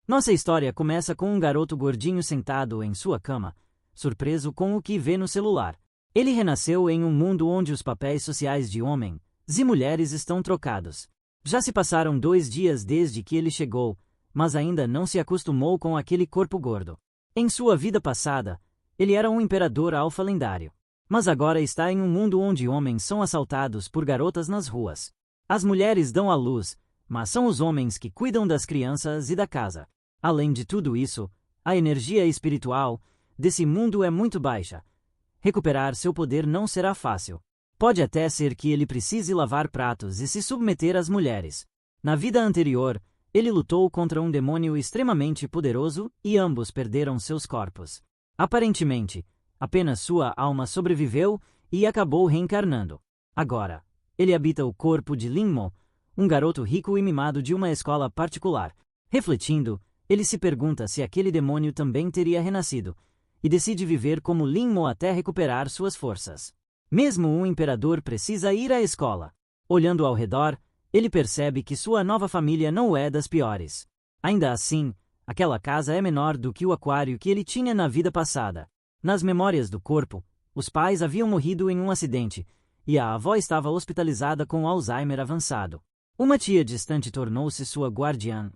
Nossa história começa com um garoto gordinho sentado em sua cama, surpreso com o que vê no celular. Ele renasceu em um mundo onde os papéis sociais de homens e mulheres estão trocados. Já se passaram 2 dias desde que ele chegou, mas ainda não se acostumou com aquele corpo gordo. Em sua vida passada, ele era um imperador alfa lendário. Mas agora está em um mundo onde homens são assaltados por garotas nas ruas. As mulheres dão à luz, mas são os homens que cuidam das crianças e da casa. Além de tudo isso, a energia espiritual desse mundo é muito baixa. Recuperar seu poder não será fácil. Pode até ser que ele precise lavar pratos e se submeter às mulheres. Na vida anterior, ele lutou contra um demônio extremamente poderoso e ambos perderam seus corpos. Aparentemente, apenas sua alma sobreviveu e acabou reencarnando. Agora, ele habita o corpo de Lin-Mo, um garoto rico e mimado de uma escola particular. Refletindo, ele se pergunta se aquele demônio também teria renascido, e decide viver como Lin-Mo até recuperar suas forças. Mesmo um imperador precisa ir à escola. Olhando ao redor, ele percebe que sua nova família não é das piores. Ainda assim, aquela casa é menor do que o aquário que ele tinha na vida passada. Nas memórias do corpo, os pais haviam morrido em um acidente, e a avó estava hospitalizada com Alzheimer avançado. Uma tia distante tornou-se sua guardiã.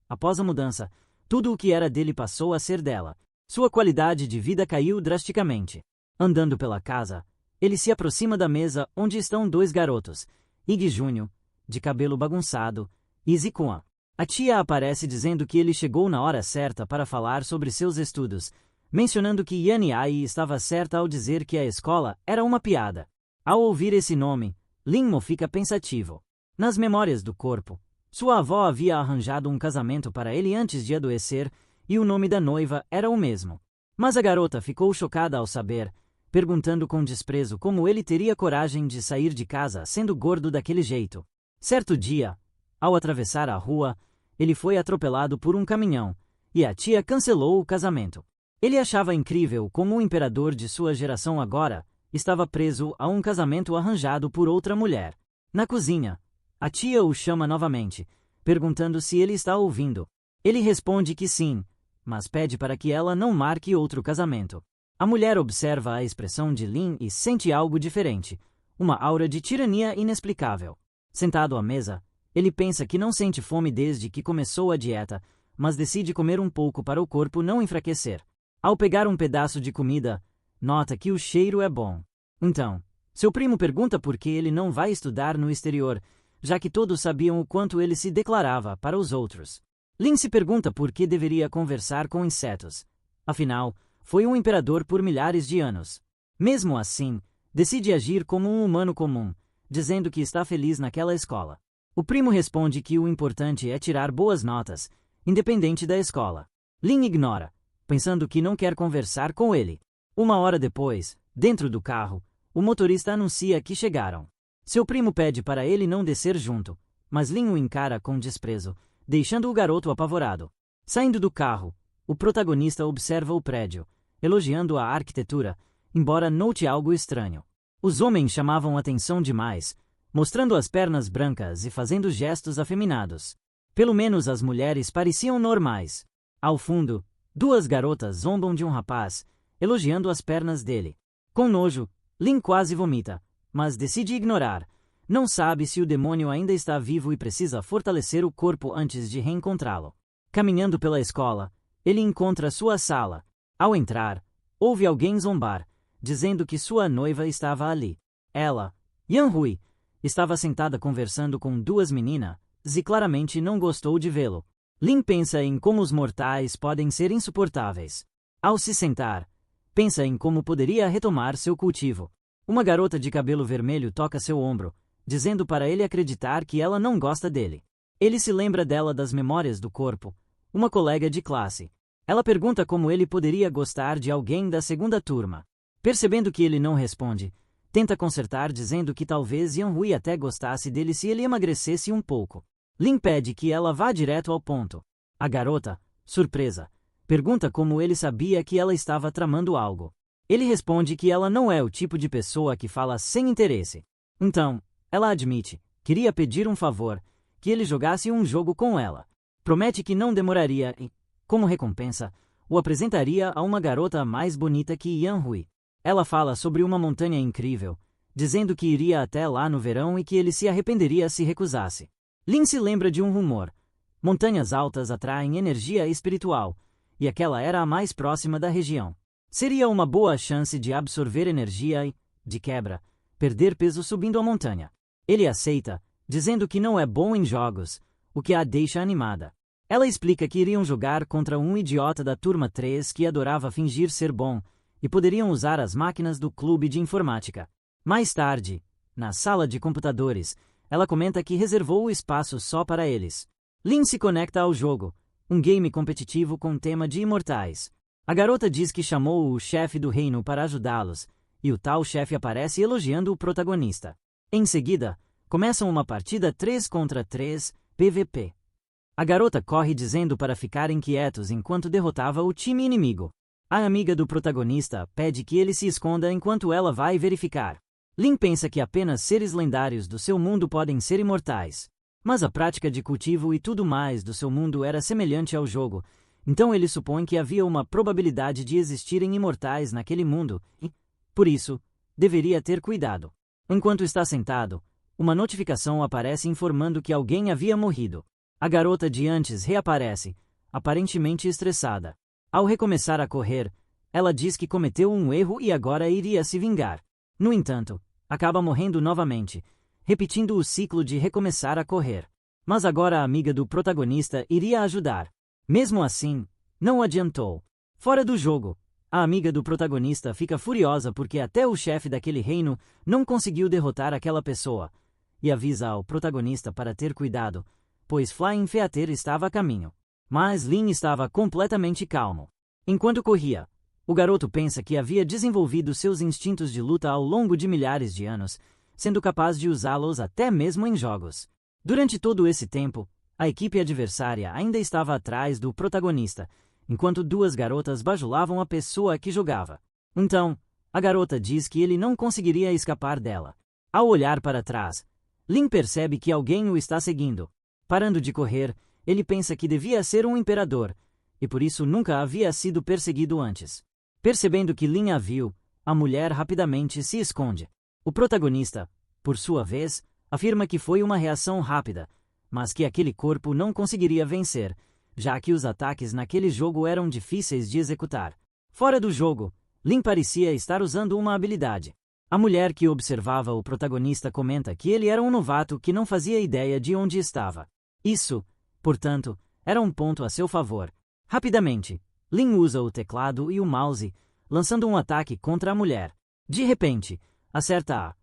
Após a mudança, tudo o que era dele passou a ser dela. Sua qualidade de vida caiu drasticamente. Andando pela casa, ele se aproxima da mesa onde estão 2 garotos, Ig Júnior, de cabelo bagunçado, e Zikuan. A tia aparece dizendo que ele chegou na hora certa para falar sobre seus estudos, mencionando que Yan Ai estava certa ao dizer que a escola era uma piada. Ao ouvir esse nome, Lin-Mo fica pensativo. Nas memórias do corpo, sua avó havia arranjado um casamento para ele antes de adoecer, e o nome da noiva era o mesmo. Mas a garota ficou chocada ao saber, perguntando com desprezo como ele teria coragem de sair de casa sendo gordo daquele jeito. Certo dia, ao atravessar a rua, ele foi atropelado por um caminhão, e a tia cancelou o casamento. Ele achava incrível como o imperador de sua geração agora estava preso a um casamento arranjado por outra mulher. Na cozinha, a tia o chama novamente, perguntando se ele está ouvindo. Ele responde que sim, mas pede para que ela não marque outro casamento. A mulher observa a expressão de Lin e sente algo diferente, uma aura de tirania inexplicável. Sentado à mesa, ele pensa que não sente fome desde que começou a dieta, mas decide comer um pouco para o corpo não enfraquecer. Ao pegar um pedaço de comida, nota que o cheiro é bom. Então, seu primo pergunta por que ele não vai estudar no exterior, já que todos sabiam o quanto ele se declarava para os outros. Lin se pergunta por que deveria conversar com insetos. Afinal, foi um imperador por milhares de anos. Mesmo assim, decide agir como um humano comum, dizendo que está feliz naquela escola. O primo responde que o importante é tirar boas notas, independente da escola. Lin ignora, pensando que não quer conversar com ele. 1 hora depois, dentro do carro, o motorista anuncia que chegaram. Seu primo pede para ele não descer junto, mas Lin o encara com desprezo, deixando o garoto apavorado. Saindo do carro, o protagonista observa o prédio, elogiando a arquitetura, embora note algo estranho. Os homens chamavam atenção demais, mostrando as pernas brancas e fazendo gestos afeminados. Pelo menos as mulheres pareciam normais. Ao fundo, 2 garotas zombam de um rapaz, elogiando as pernas dele. Com nojo, Lin quase vomita, mas decide ignorar. Não sabe se o demônio ainda está vivo e precisa fortalecer o corpo antes de reencontrá-lo. Caminhando pela escola, ele encontra sua sala. Ao entrar, ouve alguém zombar, dizendo que sua noiva estava ali. Ela, Yan Hui, estava sentada conversando com 2 meninas e claramente não gostou de vê-lo. Lin pensa em como os mortais podem ser insuportáveis. Ao se sentar, pensa em como poderia retomar seu cultivo. Uma garota de cabelo vermelho toca seu ombro, dizendo para ele acreditar que ela não gosta dele. Ele se lembra dela das memórias do corpo, uma colega de classe. Ela pergunta como ele poderia gostar de alguém da 2ª turma. Percebendo que ele não responde, tenta consertar dizendo que talvez Yan Hui até gostasse dele se ele emagrecesse um pouco. Lin pede que ela vá direto ao ponto. A garota, surpresa, pergunta como ele sabia que ela estava tramando algo. Ele responde que ela não é o tipo de pessoa que fala sem interesse. Então, ela admite, queria pedir um favor, que ele jogasse um jogo com ela. Promete que não demoraria e, como recompensa, o apresentaria a uma garota mais bonita que Yan Hui. Ela fala sobre uma montanha incrível, dizendo que iria até lá no verão e que ele se arrependeria se recusasse. Lin se lembra de um rumor. Montanhas altas atraem energia espiritual, e aquela era a mais próxima da região. Seria uma boa chance de absorver energia e, de quebra, perder peso subindo a montanha. Ele aceita, dizendo que não é bom em jogos, o que a deixa animada. Ela explica que iriam jogar contra um idiota da turma 3 que adorava fingir ser bom, e poderiam usar as máquinas do clube de informática. Mais tarde, na sala de computadores, ela comenta que reservou o espaço só para eles. Lin se conecta ao jogo, um game competitivo com tema de imortais. A garota diz que chamou o chefe do reino para ajudá-los, e o tal chefe aparece elogiando o protagonista. Em seguida, começam uma partida 3 contra 3, PVP. A garota corre dizendo para ficarem quietos enquanto derrotava o time inimigo. A amiga do protagonista pede que ele se esconda enquanto ela vai verificar. Lin pensa que apenas seres lendários do seu mundo podem ser imortais. Mas a prática de cultivo e tudo mais do seu mundo era semelhante ao jogo, então ele supõe que havia uma probabilidade de existirem imortais naquele mundo e, por isso, deveria ter cuidado. Enquanto está sentado, uma notificação aparece informando que alguém havia morrido. A garota de antes reaparece, aparentemente estressada. Ao recomeçar a correr, ela diz que cometeu um erro e agora iria se vingar. No entanto, acaba morrendo novamente, repetindo o ciclo de recomeçar a correr. Mas agora a amiga do protagonista iria ajudar. Mesmo assim, não adiantou. Fora do jogo, a amiga do protagonista fica furiosa porque até o chefe daquele reino não conseguiu derrotar aquela pessoa, e avisa ao protagonista para ter cuidado, pois Flying Feather estava a caminho. Mas Lin estava completamente calmo. Enquanto corria, o garoto pensa que havia desenvolvido seus instintos de luta ao longo de milhares de anos, sendo capaz de usá-los até mesmo em jogos. Durante todo esse tempo, a equipe adversária ainda estava atrás do protagonista, enquanto duas garotas bajulavam a pessoa que jogava. Então, a garota diz que ele não conseguiria escapar dela. Ao olhar para trás, Lin percebe que alguém o está seguindo. Parando de correr, ele pensa que devia ser um imperador, e por isso nunca havia sido perseguido antes. Percebendo que Lin a viu, a mulher rapidamente se esconde. O protagonista, por sua vez, afirma que foi uma reação rápida, mas que aquele corpo não conseguiria vencer, já que os ataques naquele jogo eram difíceis de executar. Fora do jogo, Lin parecia estar usando uma habilidade. A mulher que observava o protagonista comenta que ele era um novato que não fazia ideia de onde estava. Isso, portanto, era um ponto a seu favor. Rapidamente, Lin usa o teclado e o mouse, lançando um ataque contra a mulher. De repente, acerta A,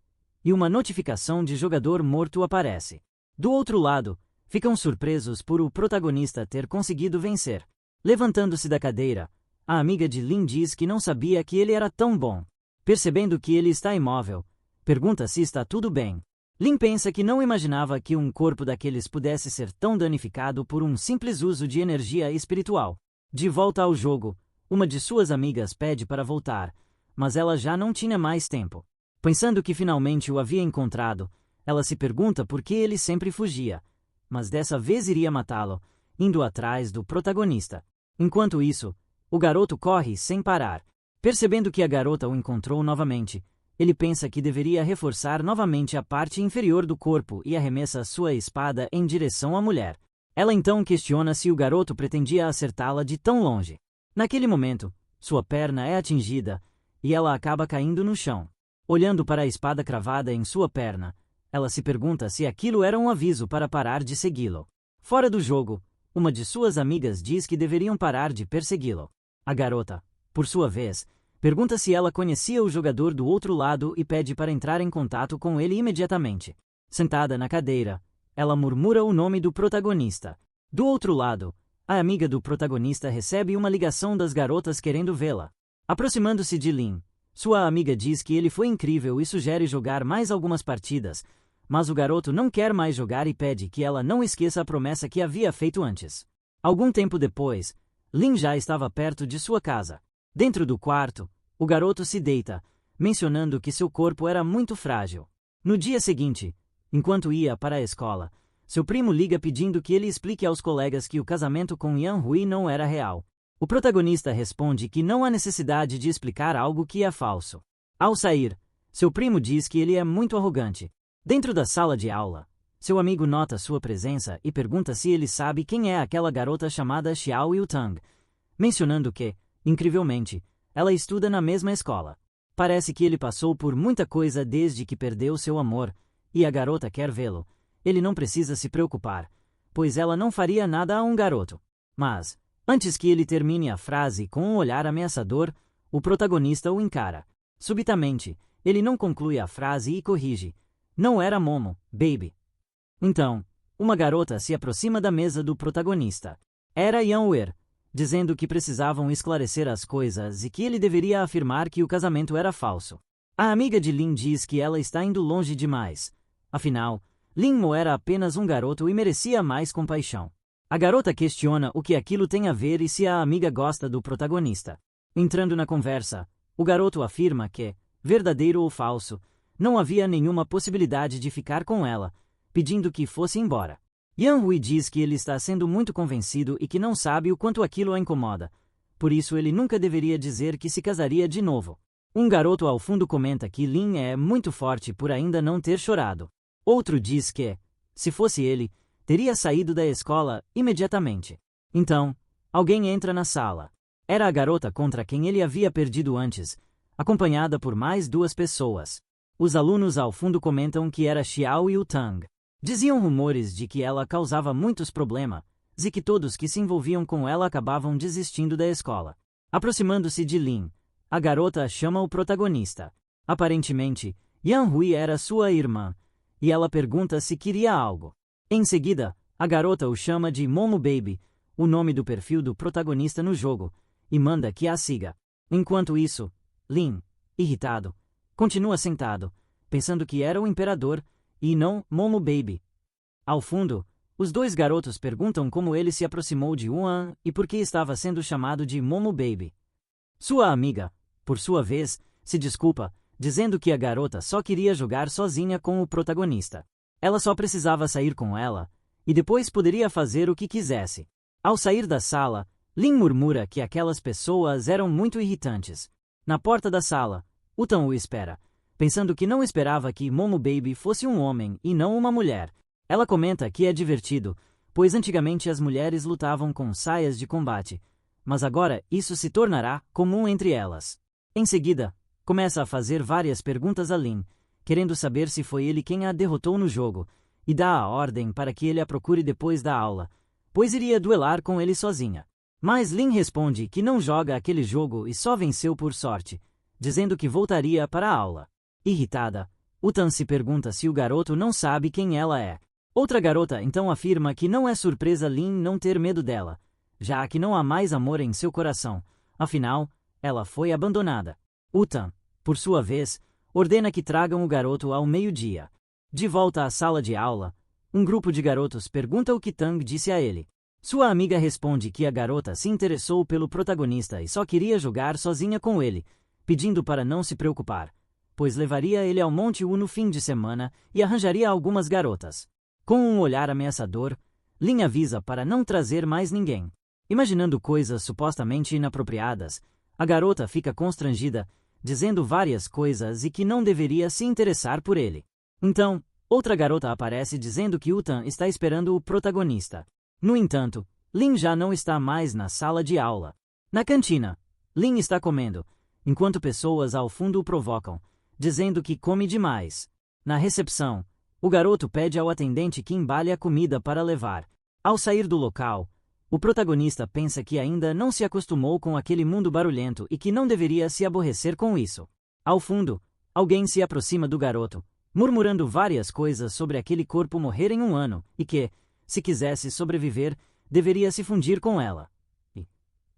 e uma notificação de jogador morto aparece. Do outro lado, ficam surpresos por o protagonista ter conseguido vencer. Levantando-se da cadeira, a amiga de Lin diz que não sabia que ele era tão bom. Percebendo que ele está imóvel, pergunta se está tudo bem. Lin pensa que não imaginava que um corpo daqueles pudesse ser tão danificado por um simples uso de energia espiritual. De volta ao jogo, uma de suas amigas pede para voltar, mas ela já não tinha mais tempo. Pensando que finalmente o havia encontrado, ela se pergunta por que ele sempre fugia, mas dessa vez iria matá-lo, indo atrás do protagonista. Enquanto isso, o garoto corre sem parar. Percebendo que a garota o encontrou novamente, ele pensa que deveria reforçar novamente a parte inferior do corpo e arremessa sua espada em direção à mulher. Ela então questiona se o garoto pretendia acertá-la de tão longe. Naquele momento, sua perna é atingida, e ela acaba caindo no chão. Olhando para a espada cravada em sua perna, ela se pergunta se aquilo era um aviso para parar de segui-lo. Fora do jogo, uma de suas amigas diz que deveriam parar de persegui-lo. A garota, por sua vez, pergunta se ela conhecia o jogador do outro lado e pede para entrar em contato com ele imediatamente. Sentada na cadeira, ela murmura o nome do protagonista. Do outro lado, a amiga do protagonista recebe uma ligação das garotas querendo vê-la. Aproximando-se de Lin, sua amiga diz que ele foi incrível e sugere jogar mais algumas partidas, mas o garoto não quer mais jogar e pede que ela não esqueça a promessa que havia feito antes. Algum tempo depois, Lin já estava perto de sua casa. Dentro do quarto, o garoto se deita, mencionando que seu corpo era muito frágil. No dia seguinte, enquanto ia para a escola, seu primo liga pedindo que ele explique aos colegas que o casamento com Yan Hui não era real. O protagonista responde que não há necessidade de explicar algo que é falso. Ao sair, seu primo diz que ele é muito arrogante. Dentro da sala de aula, seu amigo nota sua presença e pergunta se ele sabe quem é aquela garota chamada Xiao Yutang, mencionando que, incrivelmente, ela estuda na mesma escola. Parece que ele passou por muita coisa desde que perdeu seu amor, e a garota quer vê-lo. Ele não precisa se preocupar, pois ela não faria nada a um garoto. Mas, antes que ele termine a frase com um olhar ameaçador, o protagonista o encara. Subitamente, ele não conclui a frase e corrige. Não era Momo, baby. Então, uma garota se aproxima da mesa do protagonista. Era Yanwer, dizendo que precisavam esclarecer as coisas e que ele deveria afirmar que o casamento era falso. A amiga de Lin diz que ela está indo longe demais. Afinal, Lin Mo era apenas um garoto e merecia mais compaixão. A garota questiona o que aquilo tem a ver e se a amiga gosta do protagonista. Entrando na conversa, o garoto afirma que, verdadeiro ou falso, não havia nenhuma possibilidade de ficar com ela, pedindo que fosse embora. Yan Hui diz que ele está sendo muito convencido e que não sabe o quanto aquilo a incomoda. Por isso ele nunca deveria dizer que se casaria de novo. Um garoto ao fundo comenta que Lin é muito forte por ainda não ter chorado. Outro diz que, se fosse ele, teria saído da escola imediatamente. Então, alguém entra na sala. Era a garota contra quem ele havia perdido antes, acompanhada por mais 2 pessoas. Os alunos ao fundo comentam que era Xiao Yutang. Diziam rumores de que ela causava muitos problemas e que todos que se envolviam com ela acabavam desistindo da escola. Aproximando-se de Lin, a garota chama o protagonista. Aparentemente, Yan Hui era sua irmã, e ela pergunta se queria algo. Em seguida, a garota o chama de Momo Baby, o nome do perfil do protagonista no jogo, e manda que a siga. Enquanto isso, Lin, irritado, continua sentado, pensando que era o imperador, e não Momo Baby. Ao fundo, os 2 garotos perguntam como ele se aproximou de Yuan e por que estava sendo chamado de Momo Baby. Sua amiga, por sua vez, se desculpa, dizendo que a garota só queria jogar sozinha com o protagonista. Ela só precisava sair com ela, e depois poderia fazer o que quisesse. Ao sair da sala, Lin murmura que aquelas pessoas eram muito irritantes. Na porta da sala, Utan o espera, pensando que não esperava que Momo Baby fosse um homem e não uma mulher. Ela comenta que é divertido, pois antigamente as mulheres lutavam com saias de combate, mas agora isso se tornará comum entre elas. Em seguida, começa a fazer várias perguntas a Lin, querendo saber se foi ele quem a derrotou no jogo, e dá a ordem para que ele a procure depois da aula, pois iria duelar com ele sozinha. Mas Lin responde que não joga aquele jogo e só venceu por sorte, dizendo que voltaria para a aula. Irritada, Utan se pergunta se o garoto não sabe quem ela é. Outra garota então afirma que não é surpresa Lin não ter medo dela, já que não há mais amor em seu coração, afinal, ela foi abandonada. Utan, por sua vez, ordena que tragam o garoto ao meio-dia. De volta à sala de aula, um grupo de garotos pergunta o que Tang disse a ele. Sua amiga responde que a garota se interessou pelo protagonista e só queria jogar sozinha com ele, pedindo para não se preocupar, pois levaria ele ao Monte Wu no fim de semana e arranjaria algumas garotas. Com um olhar ameaçador, Lin avisa para não trazer mais ninguém. Imaginando coisas supostamente inapropriadas, a garota fica constrangida, dizendo várias coisas e que não deveria se interessar por ele. Então, outra garota aparece dizendo que Utan está esperando o protagonista. No entanto, Lin já não está mais na sala de aula. Na cantina, Lin está comendo, enquanto pessoas ao fundo o provocam, dizendo que come demais. Na recepção, o garoto pede ao atendente que embale a comida para levar. Ao sair do local, o protagonista pensa que ainda não se acostumou com aquele mundo barulhento e que não deveria se aborrecer com isso. Ao fundo, alguém se aproxima do garoto, murmurando várias coisas sobre aquele corpo morrer em 1 ano e que, se quisesse sobreviver, deveria se fundir com ela. E,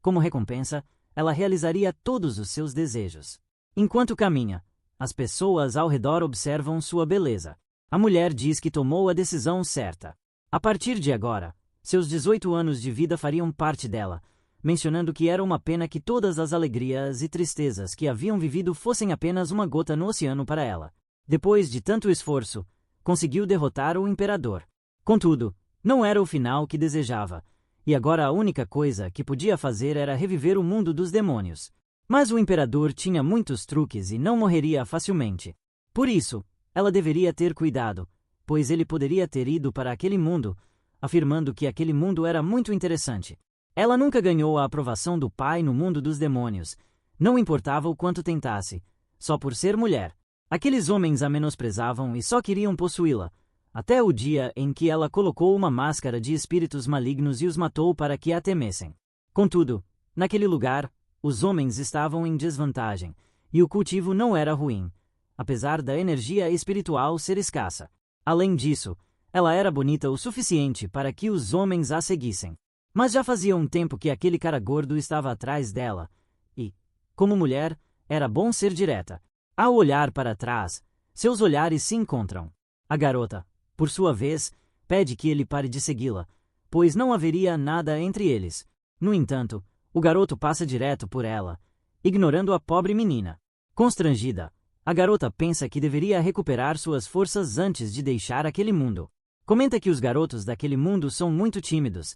como recompensa, ela realizaria todos os seus desejos. Enquanto caminha, as pessoas ao redor observam sua beleza. A mulher diz que tomou a decisão certa. A partir de agora, seus 18 anos de vida fariam parte dela, mencionando que era uma pena que todas as alegrias e tristezas que haviam vivido fossem apenas uma gota no oceano para ela. Depois de tanto esforço, conseguiu derrotar o imperador. Contudo, não era o final que desejava, e agora a única coisa que podia fazer era reviver o mundo dos demônios. Mas o imperador tinha muitos truques e não morreria facilmente. Por isso, ela deveria ter cuidado, pois ele poderia ter ido para aquele mundo, afirmando que aquele mundo era muito interessante. Ela nunca ganhou a aprovação do pai no mundo dos demônios, não importava o quanto tentasse, só por ser mulher. Aqueles homens a menosprezavam e só queriam possuí-la, até o dia em que ela colocou uma máscara de espíritos malignos e os matou para que a temessem. Contudo, naquele lugar, os homens estavam em desvantagem, e o cultivo não era ruim, apesar da energia espiritual ser escassa. Além disso, ela era bonita o suficiente para que os homens a seguissem. Mas já fazia um tempo que aquele cara gordo estava atrás dela, e, como mulher, era bom ser direta. Ao olhar para trás, seus olhares se encontram. A garota, por sua vez, pede que ele pare de segui-la, pois não haveria nada entre eles. No entanto, o garoto passa direto por ela, ignorando a pobre menina. Constrangida, a garota pensa que deveria recuperar suas forças antes de deixar aquele mundo. Comenta que os garotos daquele mundo são muito tímidos,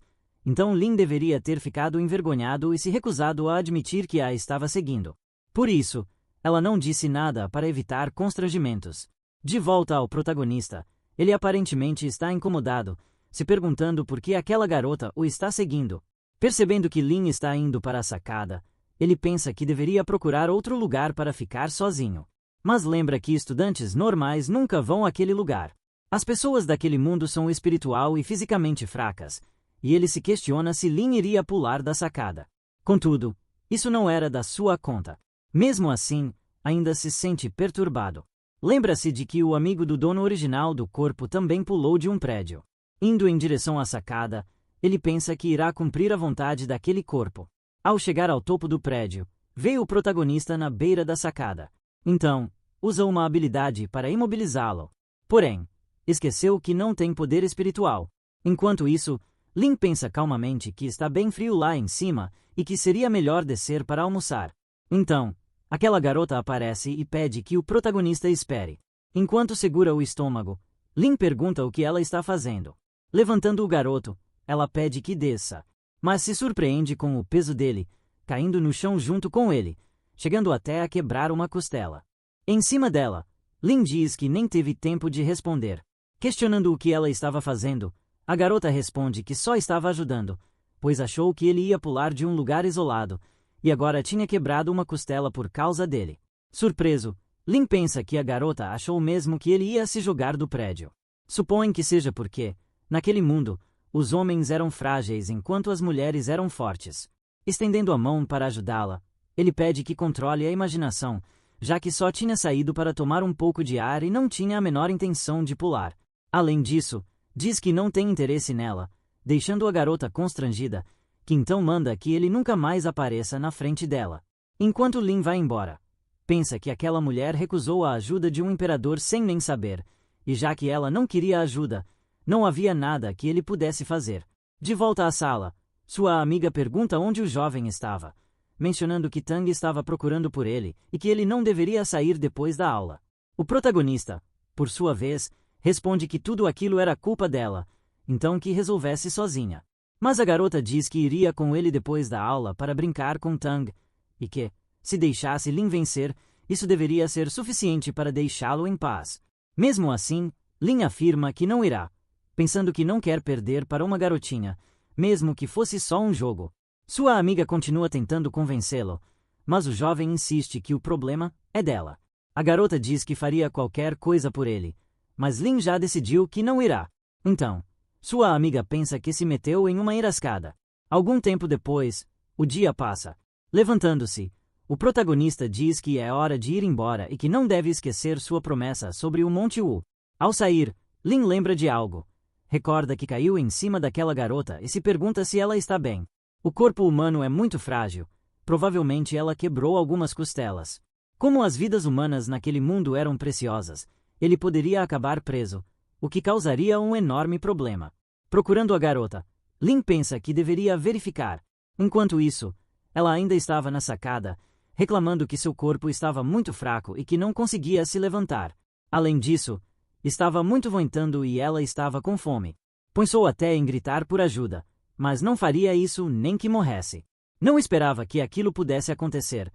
então Lin deveria ter ficado envergonhado e se recusado a admitir que a estava seguindo. Por isso, ela não disse nada para evitar constrangimentos. De volta ao protagonista, ele aparentemente está incomodado, se perguntando por que aquela garota o está seguindo. Percebendo que Lin está indo para a sacada, ele pensa que deveria procurar outro lugar para ficar sozinho. Mas lembra que estudantes normais nunca vão àquele lugar. As pessoas daquele mundo são espiritual e fisicamente fracas, e ele se questiona se Lin iria pular da sacada. Contudo, isso não era da sua conta. Mesmo assim, ainda se sente perturbado. Lembra-se de que o amigo do dono original do corpo também pulou de um prédio. Indo em direção à sacada, ele pensa que irá cumprir a vontade daquele corpo. Ao chegar ao topo do prédio, vê o protagonista na beira da sacada. Então, usa uma habilidade para imobilizá-lo. Porém, esqueceu que não tem poder espiritual. Enquanto isso, Lin pensa calmamente que está bem frio lá em cima e que seria melhor descer para almoçar. Então, aquela garota aparece e pede que o protagonista espere. Enquanto segura o estômago, Lin pergunta o que ela está fazendo. Levantando o garoto, ela pede que desça, mas se surpreende com o peso dele, caindo no chão junto com ele, chegando até a quebrar uma costela. Em cima dela, Lin diz que nem teve tempo de responder. Questionando o que ela estava fazendo, a garota responde que só estava ajudando, pois achou que ele ia pular de um lugar isolado, e agora tinha quebrado uma costela por causa dele. Surpreso, Lin pensa que a garota achou mesmo que ele ia se jogar do prédio. Supõe que seja porque, naquele mundo, os homens eram frágeis enquanto as mulheres eram fortes. Estendendo a mão para ajudá-la, ele pede que controle a imaginação, já que só tinha saído para tomar um pouco de ar e não tinha a menor intenção de pular. Além disso, diz que não tem interesse nela, deixando a garota constrangida, que então manda que ele nunca mais apareça na frente dela. Enquanto Lin vai embora, pensa que aquela mulher recusou a ajuda de um imperador sem nem saber, e já que ela não queria ajuda, não havia nada que ele pudesse fazer. De volta à sala, sua amiga pergunta onde o jovem estava, mencionando que Tang estava procurando por ele e que ele não deveria sair depois da aula. O protagonista, por sua vez, responde que tudo aquilo era culpa dela, então que resolvesse sozinha. Mas a garota diz que iria com ele depois da aula para brincar com Tang, e que, se deixasse Lin vencer, isso deveria ser suficiente para deixá-lo em paz. Mesmo assim, Lin afirma que não irá, pensando que não quer perder para uma garotinha, mesmo que fosse só um jogo. Sua amiga continua tentando convencê-lo, mas o jovem insiste que o problema é dela. A garota diz que faria qualquer coisa por ele, mas Lin já decidiu que não irá. Então, sua amiga pensa que se meteu em uma enrascada. Algum tempo depois, o dia passa. Levantando-se, o protagonista diz que é hora de ir embora e que não deve esquecer sua promessa sobre o Monte Wu. Ao sair, Lin lembra de algo. Recorda que caiu em cima daquela garota e se pergunta se ela está bem. O corpo humano é muito frágil. Provavelmente ela quebrou algumas costelas. Como as vidas humanas naquele mundo eram preciosas, ele poderia acabar preso, o que causaria um enorme problema. Procurando a garota, Lin pensa que deveria verificar. Enquanto isso, ela ainda estava na sacada, reclamando que seu corpo estava muito fraco e que não conseguia se levantar. Além disso, estava muito vomitando e ela estava com fome. Pensou até em gritar por ajuda, mas não faria isso nem que morresse. Não esperava que aquilo pudesse acontecer.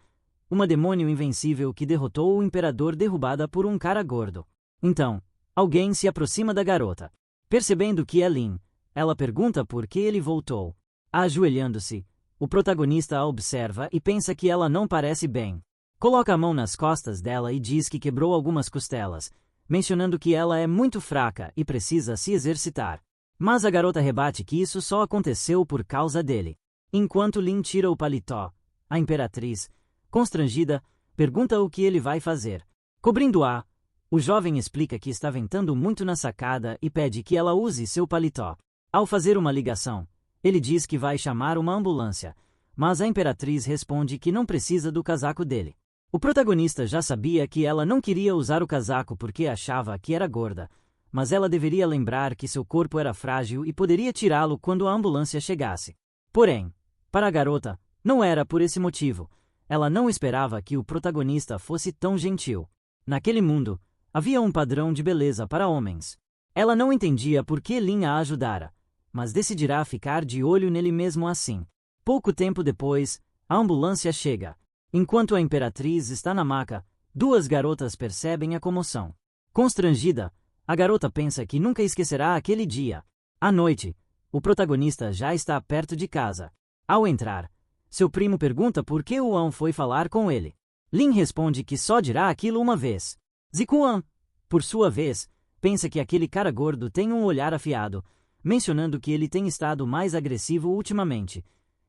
Uma demônio invencível que derrotou o imperador derrubada por um cara gordo. Então, alguém se aproxima da garota. Percebendo que é Lin, ela pergunta por que ele voltou. Ajoelhando-se, o protagonista a observa e pensa que ela não parece bem. Coloca a mão nas costas dela e diz que quebrou algumas costelas, mencionando que ela é muito fraca e precisa se exercitar. Mas a garota rebate que isso só aconteceu por causa dele. Enquanto Lin tira o paletó, a imperatriz, constrangida, pergunta o que ele vai fazer. Cobrindo-a, o jovem explica que está ventando muito na sacada e pede que ela use seu paletó. Ao fazer uma ligação, ele diz que vai chamar uma ambulância, mas a imperatriz responde que não precisa do casaco dele. O protagonista já sabia que ela não queria usar o casaco porque achava que era gorda, mas ela deveria lembrar que seu corpo era frágil e poderia tirá-lo quando a ambulância chegasse. Porém, para a garota, não era por esse motivo. Ela não esperava que o protagonista fosse tão gentil. Naquele mundo, havia um padrão de beleza para homens. Ela não entendia por que Lin a ajudara, mas decidirá ficar de olho nele mesmo assim. Pouco tempo depois, a ambulância chega. Enquanto a imperatriz está na maca, duas garotas percebem a comoção. Constrangida, a garota pensa que nunca esquecerá aquele dia. À noite, o protagonista já está perto de casa. Ao entrar, seu primo pergunta por que Yuan foi falar com ele. Lin responde que só dirá aquilo uma vez. Zikuan, por sua vez, pensa que aquele cara gordo tem um olhar afiado, mencionando que ele tem estado mais agressivo ultimamente,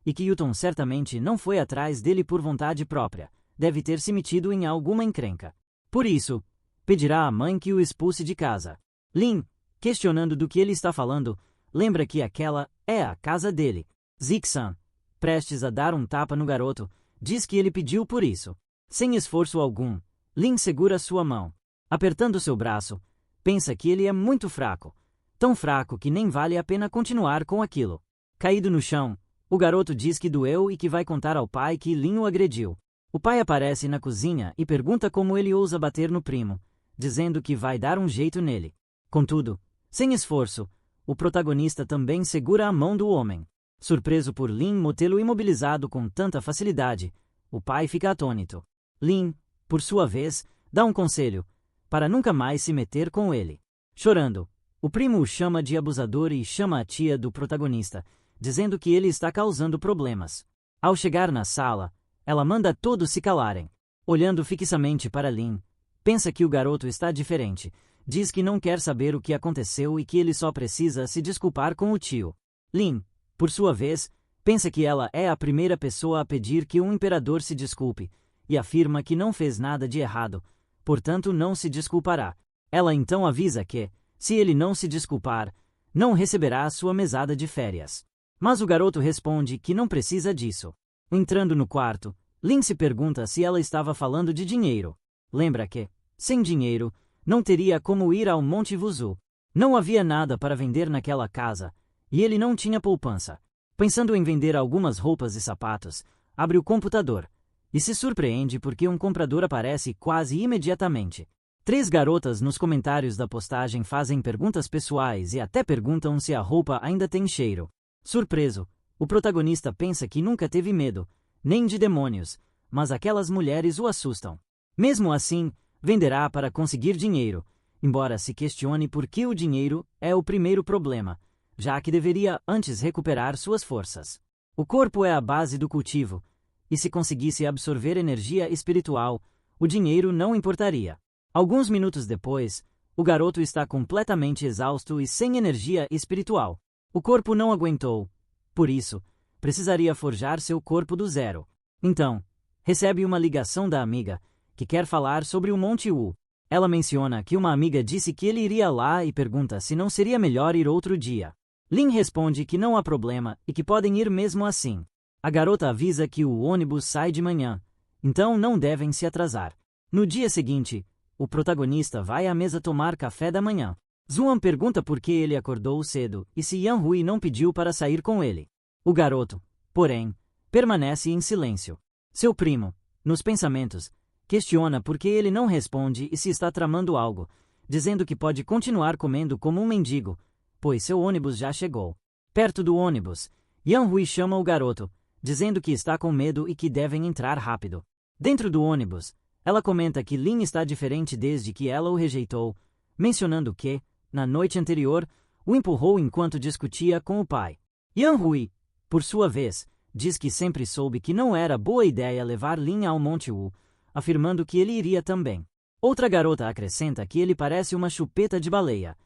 e que Yuton certamente não foi atrás dele por vontade própria, deve ter se metido em alguma encrenca. Por isso, pedirá à mãe que o expulse de casa. Lin, questionando do que ele está falando, lembra que aquela é a casa dele. Zik-san, prestes a dar um tapa no garoto, diz que ele pediu por isso. Sem esforço algum, Lin segura sua mão. Apertando seu braço, pensa que ele é muito fraco. Tão fraco que nem vale a pena continuar com aquilo. Caído no chão, o garoto diz que doeu e que vai contar ao pai que Lin o agrediu. O pai aparece na cozinha e pergunta como ele ousa bater no primo, dizendo que vai dar um jeito nele. Contudo, sem esforço, o protagonista também segura a mão do homem. Surpreso por Lin mantê-lo imobilizado com tanta facilidade, o pai fica atônito. Lin, por sua vez, dá um conselho, para nunca mais se meter com ele. Chorando, o primo o chama de abusador e chama a tia do protagonista, dizendo que ele está causando problemas. Ao chegar na sala, ela manda todos se calarem. Olhando fixamente para Lin, pensa que o garoto está diferente, diz que não quer saber o que aconteceu e que ele só precisa se desculpar com o tio. Lin, por sua vez, pensa que ela é a primeira pessoa a pedir que um imperador se desculpe, e afirma que não fez nada de errado, portanto não se desculpará. Ela então avisa que, se ele não se desculpar, não receberá sua mesada de férias. Mas o garoto responde que não precisa disso. Entrando no quarto, Lin se pergunta se ela estava falando de dinheiro. Lembra que, sem dinheiro, não teria como ir ao Monte Wuzu. Não havia nada para vender naquela casa, e ele não tinha poupança. Pensando em vender algumas roupas e sapatos, abre o computador, e se surpreende porque um comprador aparece quase imediatamente. 3 garotas nos comentários da postagem fazem perguntas pessoais e até perguntam se a roupa ainda tem cheiro. Surpreso, o protagonista pensa que nunca teve medo, nem de demônios, mas aquelas mulheres o assustam. Mesmo assim, venderá para conseguir dinheiro, embora se questione por que o dinheiro é o primeiro problema, já que deveria antes recuperar suas forças. O corpo é a base do cultivo, e se conseguisse absorver energia espiritual, o dinheiro não importaria. Alguns minutos depois, o garoto está completamente exausto e sem energia espiritual. O corpo não aguentou, por isso, precisaria forjar seu corpo do zero. Então, recebe uma ligação da amiga, que quer falar sobre o Monte Wu. Ela menciona que uma amiga disse que ele iria lá e pergunta se não seria melhor ir outro dia. Lin responde que não há problema e que podem ir mesmo assim. A garota avisa que o ônibus sai de manhã, então não devem se atrasar. No dia seguinte, o protagonista vai à mesa tomar café da manhã. Zuan pergunta por que ele acordou cedo e se Yan Hui não pediu para sair com ele. O garoto, porém, permanece em silêncio. Seu primo, nos pensamentos, questiona por que ele não responde e se está tramando algo, dizendo que pode continuar comendo como um mendigo, pois seu ônibus já chegou. Perto do ônibus, Yan Hui chama o garoto, dizendo que está com medo e que devem entrar rápido. Dentro do ônibus, ela comenta que Lin está diferente desde que ela o rejeitou, mencionando que, na noite anterior, o empurrou enquanto discutia com o pai. Yan Hui, por sua vez, diz que sempre soube que não era boa ideia levar Lin ao Monte Wu, afirmando que ele iria também. Outra garota acrescenta que ele parece uma chupeta de baleia,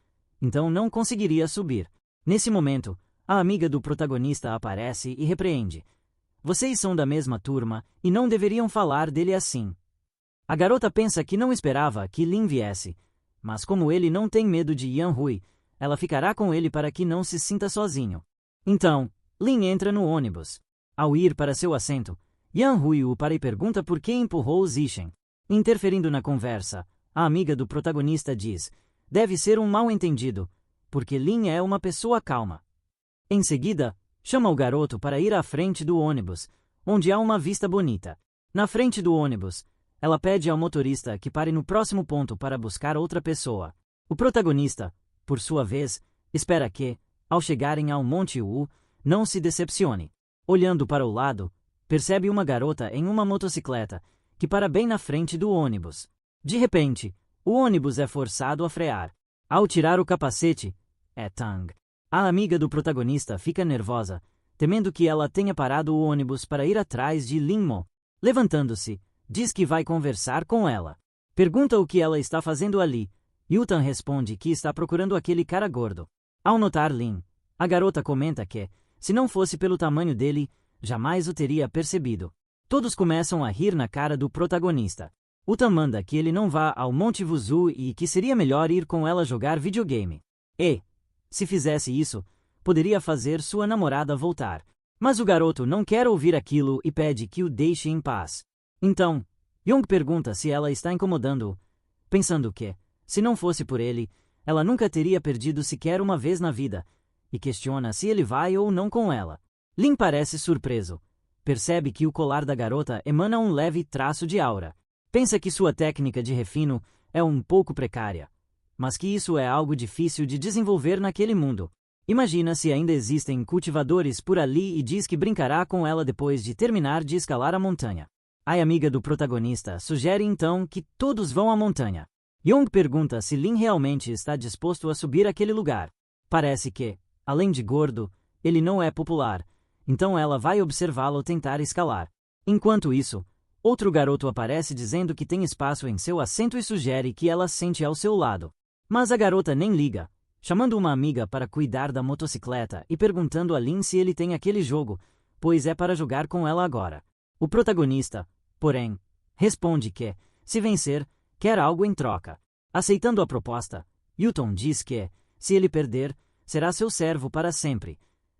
então não conseguiria subir. Nesse momento, a amiga do protagonista aparece e repreende. Vocês são da mesma turma e não deveriam falar dele assim. A garota pensa que não esperava que Lin viesse, mas como ele não tem medo de Yan Hui, ela ficará com ele para que não se sinta sozinho. Então, Lin entra no ônibus. Ao ir para seu assento, Yan Hui o para e pergunta por que empurrou Zixen. Interferindo na conversa, a amiga do protagonista diz: deve ser um mal-entendido, porque Lin é uma pessoa calma. Em seguida, chama o garoto para ir à frente do ônibus, onde há uma vista bonita. Na frente do ônibus, ela pede ao motorista que pare no próximo ponto para buscar outra pessoa. O protagonista, por sua vez, espera que, ao chegarem ao Monte Wu, não se decepcione. Olhando para o lado, percebe uma garota em uma motocicleta, que para bem na frente do ônibus. De repente, o ônibus é forçado a frear. Ao tirar o capacete, é Tang. A amiga do protagonista fica nervosa, temendo que ela tenha parado o ônibus para ir atrás de Lin Mo. Levantando-se, diz que vai conversar com ela. Pergunta o que ela está fazendo ali. Yutan responde que está procurando aquele cara gordo. Ao notar Lin, a garota comenta que, se não fosse pelo tamanho dele, jamais o teria percebido. Todos começam a rir na cara do protagonista. Utan manda que ele não vá ao Monte Wuzu e que seria melhor ir com ela jogar videogame. E, se fizesse isso, poderia fazer sua namorada voltar. Mas o garoto não quer ouvir aquilo e pede que o deixe em paz. Então, Yong pergunta se ela está incomodando-o, pensando que, se não fosse por ele, ela nunca teria perdido sequer uma vez na vida, e questiona se ele vai ou não com ela. Lin parece surpreso. Percebe que o colar da garota emana um leve traço de aura. Pensa que sua técnica de refino é um pouco precária, mas que isso é algo difícil de desenvolver naquele mundo. Imagina se ainda existem cultivadores por ali e diz que brincará com ela depois de terminar de escalar a montanha. A amiga do protagonista sugere então que todos vão à montanha. Yong pergunta se Lin realmente está disposto a subir aquele lugar. Parece que, além de gordo, ele não é popular, então ela vai observá-lo tentar escalar. Enquanto isso, outro garoto aparece dizendo que tem espaço em seu assento e sugere que ela sente ao seu lado. Mas a garota nem liga, chamando uma amiga para cuidar da motocicleta e perguntando a Lin se ele tem aquele jogo, pois é para jogar com ela agora. O protagonista, porém, responde que, se vencer, quer algo em troca. Aceitando a proposta, Yuton diz que, se ele perder, será seu servo para sempre,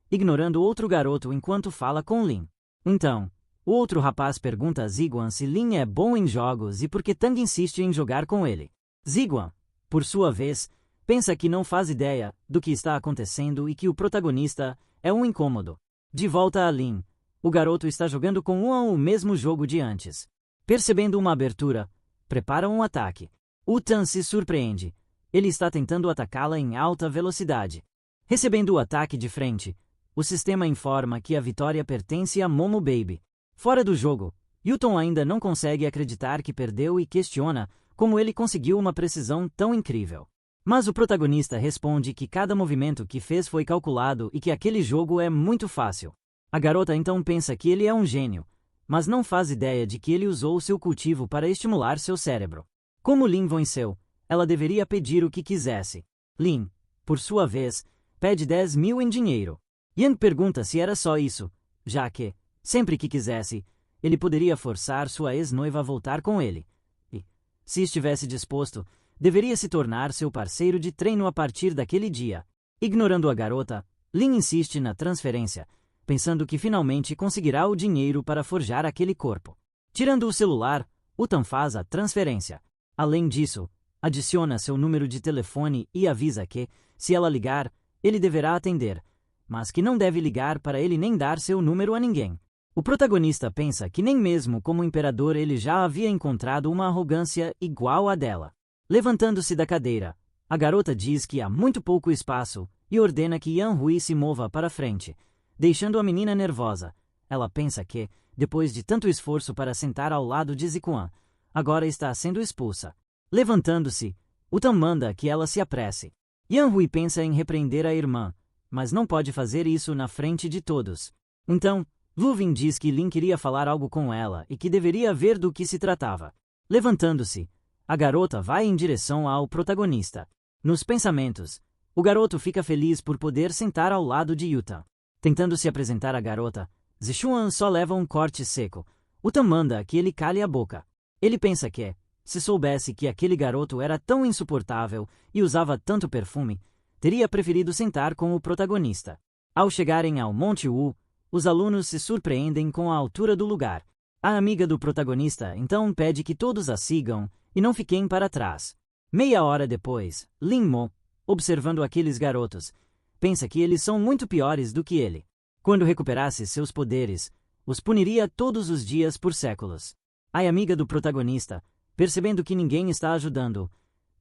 ignorando outro garoto enquanto fala com Lin. Então, o outro rapaz pergunta a Ziguan se Lin é bom em jogos e por que Tang insiste em jogar com ele. Ziguan, por sua vez, pensa que não faz ideia do que está acontecendo e que o protagonista é um incômodo. De volta a Lin, o garoto está jogando com o mesmo jogo de antes. Percebendo uma abertura, prepara um ataque. Utan se surpreende. Ele está tentando atacá-la em alta velocidade. Recebendo o ataque de frente, o sistema informa que a vitória pertence a Momo Baby. Fora do jogo, Yuton ainda não consegue acreditar que perdeu e questiona como ele conseguiu uma precisão tão incrível. Mas o protagonista responde que cada movimento que fez foi calculado e que aquele jogo é muito fácil. A garota então pensa que ele é um gênio, mas não faz ideia de que ele usou seu cultivo para estimular seu cérebro. Como Lin venceu, ela deveria pedir o que quisesse. Lin, por sua vez, pede 10 mil em dinheiro. Yang pergunta se era só isso, já que, sempre que quisesse, ele poderia forçar sua ex-noiva a voltar com ele. E, se estivesse disposto, deveria se tornar seu parceiro de treino a partir daquele dia. Ignorando a garota, Lin insiste na transferência, pensando que finalmente conseguirá o dinheiro para forjar aquele corpo. Tirando o celular, Utan faz a transferência. Além disso, adiciona seu número de telefone e avisa que, se ela ligar, ele deverá atender, mas que não deve ligar para ele nem dar seu número a ninguém. O protagonista pensa que nem mesmo como imperador ele já havia encontrado uma arrogância igual à dela. Levantando-se da cadeira, a garota diz que há muito pouco espaço e ordena que Yan Hui se mova para frente, deixando a menina nervosa. Ela pensa que, depois de tanto esforço para sentar ao lado de Zikuan, agora está sendo expulsa. Levantando-se, Utan manda que ela se apresse. Yanhui pensa em repreender a irmã, mas não pode fazer isso na frente de todos. Então, Luvin diz que Lin queria falar algo com ela e que deveria ver do que se tratava. Levantando-se, a garota vai em direção ao protagonista. Nos pensamentos, o garoto fica feliz por poder sentar ao lado de Yuta. Tentando se apresentar à garota, Zishuan só leva um corte seco. Utan manda que ele cale a boca. Ele pensa que, se soubesse que aquele garoto era tão insuportável e usava tanto perfume, teria preferido sentar com o protagonista. Ao chegarem ao Monte Wu, os alunos se surpreendem com a altura do lugar. A amiga do protagonista então pede que todos a sigam e não fiquem para trás. Meia hora depois, Lin Mo, observando aqueles garotos, pensa que eles são muito piores do que ele. Quando recuperasse seus poderes, os puniria todos os dias por séculos. A amiga do protagonista, percebendo que ninguém está ajudando,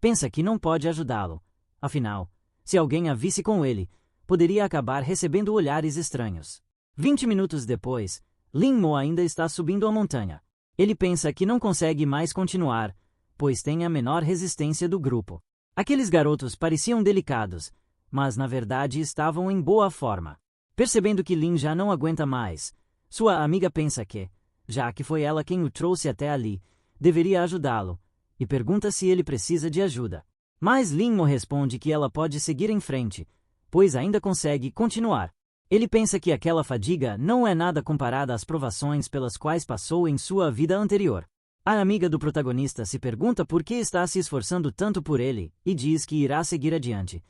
pensa que não pode ajudá-lo. Afinal, se alguém a visse com ele, poderia acabar recebendo olhares estranhos. 20 minutos depois, Lin Mo ainda está subindo a montanha. Ele pensa que não consegue mais continuar, pois tem a menor resistência do grupo. Aqueles garotos pareciam delicados, mas na verdade estavam em boa forma. Percebendo que Lin já não aguenta mais, sua amiga pensa que, já que foi ela quem o trouxe até ali, deveria ajudá-lo, e pergunta se ele precisa de ajuda. Mas Lin Mo responde que ela pode seguir em frente, pois ainda consegue continuar. Ele pensa que aquela fadiga não é nada comparada às provações pelas quais passou em sua vida anterior. A amiga do protagonista se pergunta por que está se esforçando tanto por ele e diz que irá seguir adiante.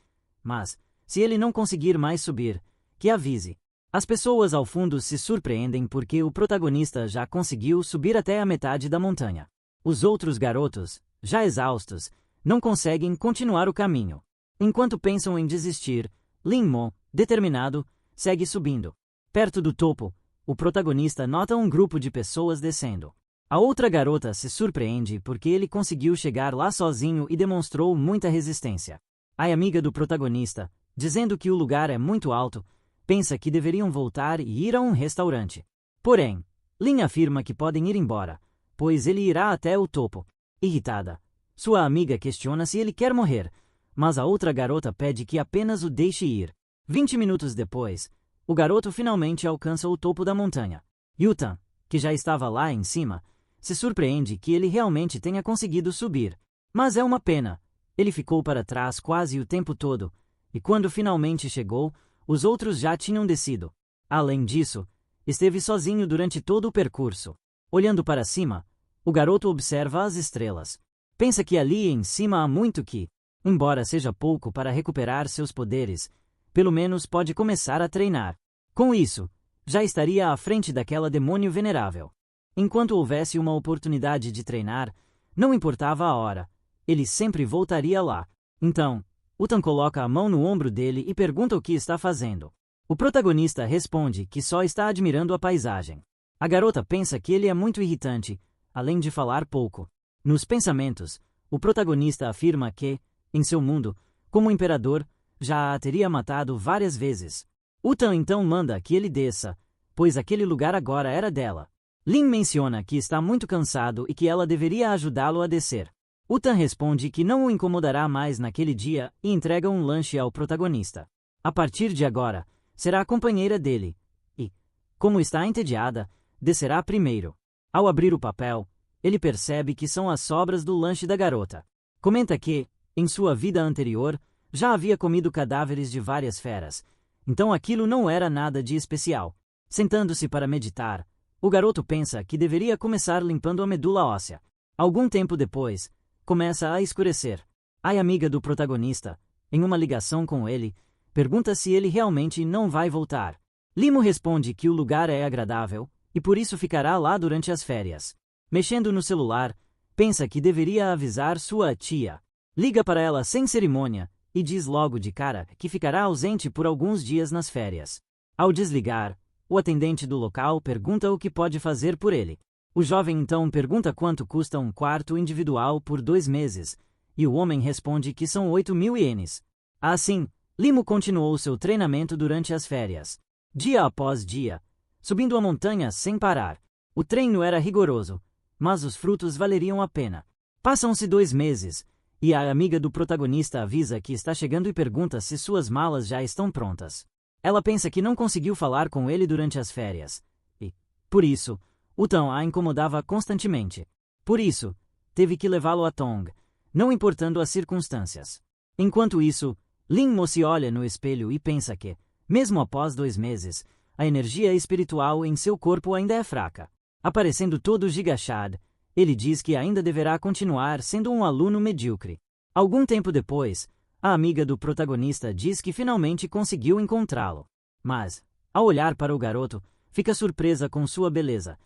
Mas, se ele não conseguir mais subir, que avise. As pessoas ao fundo se surpreendem porque o protagonista já conseguiu subir até a metade da montanha. Os outros garotos, já exaustos, não conseguem continuar o caminho. Enquanto pensam em desistir, Lin Mo, determinado, segue subindo. Perto do topo, o protagonista nota um grupo de pessoas descendo. A outra garota se surpreende porque ele conseguiu chegar lá sozinho e demonstrou muita resistência. A amiga do protagonista, dizendo que o lugar é muito alto, pensa que deveriam voltar e ir a um restaurante. Porém, Lin afirma que podem ir embora, pois ele irá até o topo. Irritada, sua amiga questiona se ele quer morrer, mas a outra garota pede que apenas o deixe ir. 20 minutos depois, o garoto finalmente alcança o topo da montanha. Yutan, que já estava lá em cima, se surpreende que ele realmente tenha conseguido subir. Mas é uma pena, ele ficou para trás quase o tempo todo, e quando finalmente chegou, os outros já tinham descido. Além disso, esteve sozinho durante todo o percurso. Olhando para cima, o garoto observa as estrelas. Pensa que ali em cima há muito que, embora seja pouco para recuperar seus poderes, pelo menos pode começar a treinar. Com isso, já estaria à frente daquela demônio venerável. Enquanto houvesse uma oportunidade de treinar, não importava a hora, ele sempre voltaria lá. Então, Utan coloca a mão no ombro dele e pergunta o que está fazendo. O protagonista responde que só está admirando a paisagem. A garota pensa que ele é muito irritante, além de falar pouco. Nos pensamentos, o protagonista afirma que, em seu mundo, como imperador, já a teria matado várias vezes. Utan então manda que ele desça, pois aquele lugar agora era dela. Lin menciona que está muito cansado e que ela deveria ajudá-lo a descer. Utan responde que não o incomodará mais naquele dia e entrega um lanche ao protagonista. A partir de agora, será a companheira dele e, como está entediada, descerá primeiro. Ao abrir o papel, ele percebe que são as sobras do lanche da garota. Comenta que, em sua vida anterior, já havia comido cadáveres de várias feras, então aquilo não era nada de especial. Sentando-se para meditar, o garoto pensa que deveria começar limpando a medula óssea. Algum tempo depois, começa a escurecer. A amiga do protagonista, em uma ligação com ele, pergunta se ele realmente não vai voltar. Limo responde que o lugar é agradável e por isso ficará lá durante as férias. Mexendo no celular, pensa que deveria avisar sua tia. Liga para ela sem cerimônia e diz logo de cara que ficará ausente por alguns dias nas férias. Ao desligar, o atendente do local pergunta o que pode fazer por ele. O jovem então pergunta quanto custa um quarto individual por 2 meses, e o homem responde que são 8.000 ienes. Assim, Limo continuou seu treinamento durante as férias. dia após dia, subindo a montanha sem parar. O treino era rigoroso, mas os frutos valeriam a pena. Passam-se 2 meses, e a amiga do protagonista avisa que está chegando e pergunta se suas malas já estão prontas. Ela pensa que não conseguiu falar com ele durante as férias, e, por isso, o Tan a incomodava constantemente. Por isso, teve que levá-lo a Tong, não importando as circunstâncias. Enquanto isso, Lin Mo se olha no espelho e pensa que, mesmo após 2 meses, a energia espiritual em seu corpo ainda é fraca. Aparecendo todo gigachad, ele diz que ainda deverá continuar sendo um aluno medíocre. Algum tempo depois, a amiga do protagonista diz que finalmente conseguiu encontrá-lo. Mas, ao olhar para o garoto, fica surpresa com sua beleza.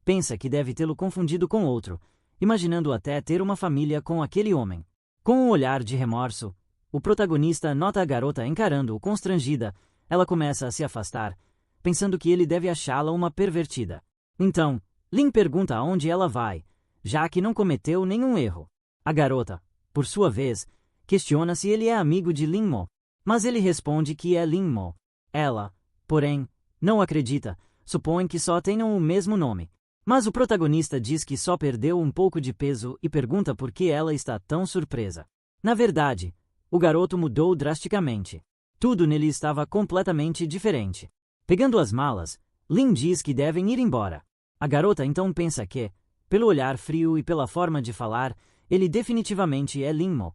Pensa que deve tê-lo confundido com outro, imaginando até ter uma família com aquele homem. Com um olhar de remorso, o protagonista nota a garota encarando-o constrangida. Ela começa a se afastar, pensando que ele deve achá-la uma pervertida. Então, Lin pergunta aonde ela vai, já que não cometeu nenhum erro. A garota, por sua vez, questiona se ele é amigo de Lin Mo, mas ele responde que é Lin Mo. Ela, porém, não acredita, supõe que só tenham o mesmo nome. Mas o protagonista diz que só perdeu um pouco de peso e pergunta por que ela está tão surpresa. Na verdade, o garoto mudou drasticamente. Tudo nele estava completamente diferente. Pegando as malas, Lin diz que devem ir embora. A garota então pensa que, pelo olhar frio e pela forma de falar, ele definitivamente é Lin Mo.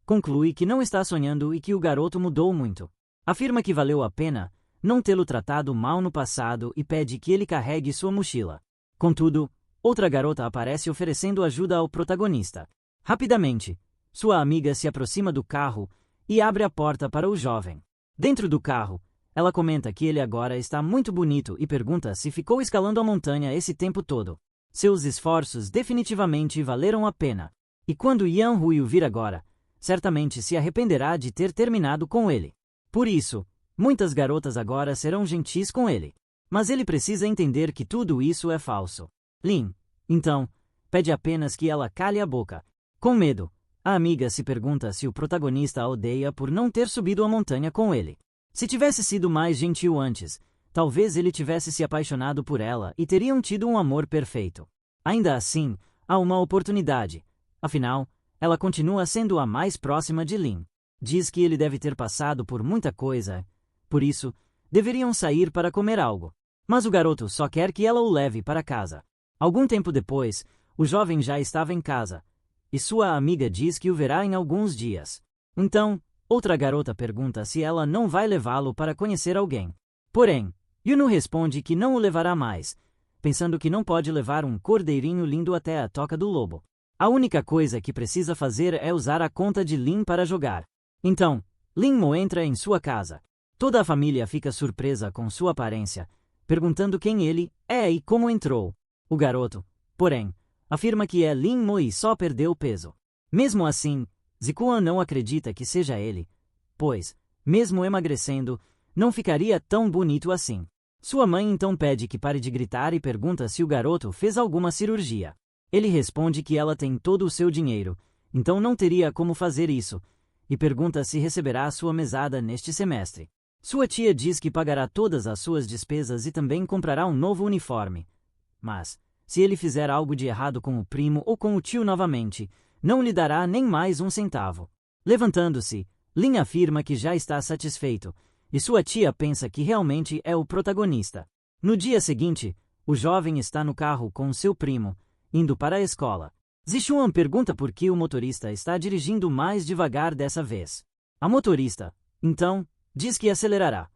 Conclui que não está sonhando e que o garoto mudou muito. Afirma que valeu a pena não tê-lo tratado mal no passado e pede que ele carregue sua mochila. Contudo, outra garota aparece oferecendo ajuda ao protagonista. Rapidamente, sua amiga se aproxima do carro e abre a porta para o jovem. Dentro do carro, ela comenta que ele agora está muito bonito e pergunta se ficou escalando a montanha esse tempo todo. Seus esforços definitivamente valeram a pena. E quando Yan Hui o vir agora, certamente se arrependerá de ter terminado com ele. Por isso, muitas garotas agora serão gentis com ele. Mas ele precisa entender que tudo isso é falso. Lin, então, pede apenas que ela cale a boca. Com medo, a amiga se pergunta se o protagonista a odeia por não ter subido a montanha com ele. Se tivesse sido mais gentil antes, talvez ele tivesse se apaixonado por ela e teriam tido um amor perfeito. Ainda assim, há uma oportunidade. Afinal, ela continua sendo a mais próxima de Lin. Diz que ele deve ter passado por muita coisa. Por isso, deveriam sair para comer algo. Mas o garoto só quer que ela o leve para casa. Algum tempo depois, o jovem já estava em casa, e sua amiga diz que o verá em alguns dias. Então, outra garota pergunta se ela não vai levá-lo para conhecer alguém. Porém, Yunu responde que não o levará mais, pensando que não pode levar um cordeirinho lindo até a toca do lobo. A única coisa que precisa fazer é usar a conta de Lin para jogar. Então, Lin Mo entra em sua casa. Toda a família fica surpresa com sua aparência, perguntando quem ele é e como entrou. O garoto, porém, afirma que é Lin Mo e só perdeu peso. Mesmo assim, Zikuan não acredita que seja ele, pois, mesmo emagrecendo, não ficaria tão bonito assim. Sua mãe então pede que pare de gritar e pergunta se o garoto fez alguma cirurgia. Ele responde que ela tem todo o seu dinheiro, então não teria como fazer isso, e pergunta se receberá sua mesada neste semestre. Sua tia diz que pagará todas as suas despesas e também comprará um novo uniforme. Mas, se ele fizer algo de errado com o primo ou com o tio novamente, não lhe dará nem mais um centavo. Levantando-se, Lin afirma que já está satisfeito, e sua tia pensa que realmente é o protagonista. No dia seguinte, o jovem está no carro com seu primo, indo para a escola. Zichuan pergunta por que o motorista está dirigindo mais devagar dessa vez. A motorista, então, diz que acelerará.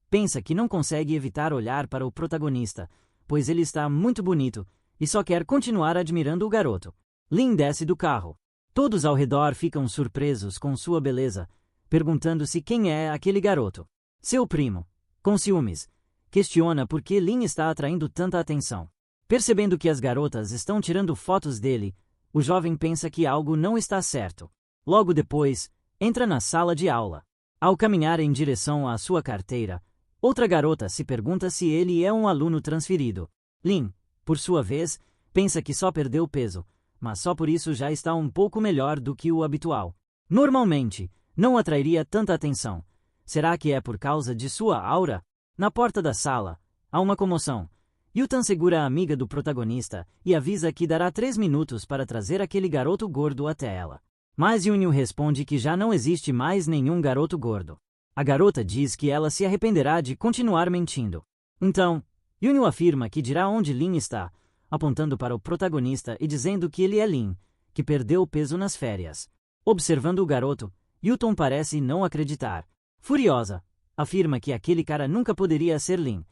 Pensa que não consegue evitar olhar para o protagonista, pois ele está muito bonito, e só quer continuar admirando o garoto. Lin desce do carro. Todos ao redor ficam surpresos com sua beleza, perguntando-se quem é aquele garoto. Seu primo, com ciúmes, questiona por que Lin está atraindo tanta atenção. Percebendo que as garotas estão tirando fotos dele, o jovem pensa que algo não está certo. Logo depois, entra na sala de aula. Ao caminhar em direção à sua carteira, outra garota se pergunta se ele é um aluno transferido. Lin, por sua vez, pensa que só perdeu peso, mas só por isso já está um pouco melhor do que o habitual. Normalmente, não atrairia tanta atenção. Será que é por causa de sua aura? Na porta da sala, há uma comoção. Yutan segura a amiga do protagonista e avisa que dará 3 minutos para trazer aquele garoto gordo até ela. Mas Yunyu responde que já não existe mais nenhum garoto gordo. A garota diz que ela se arrependerá de continuar mentindo. Então, Yunyu afirma que dirá onde Lin está, apontando para o protagonista e dizendo que ele é Lin, que perdeu o peso nas férias. Observando o garoto, Yuton parece não acreditar. Furiosa, afirma que aquele cara nunca poderia ser Lin.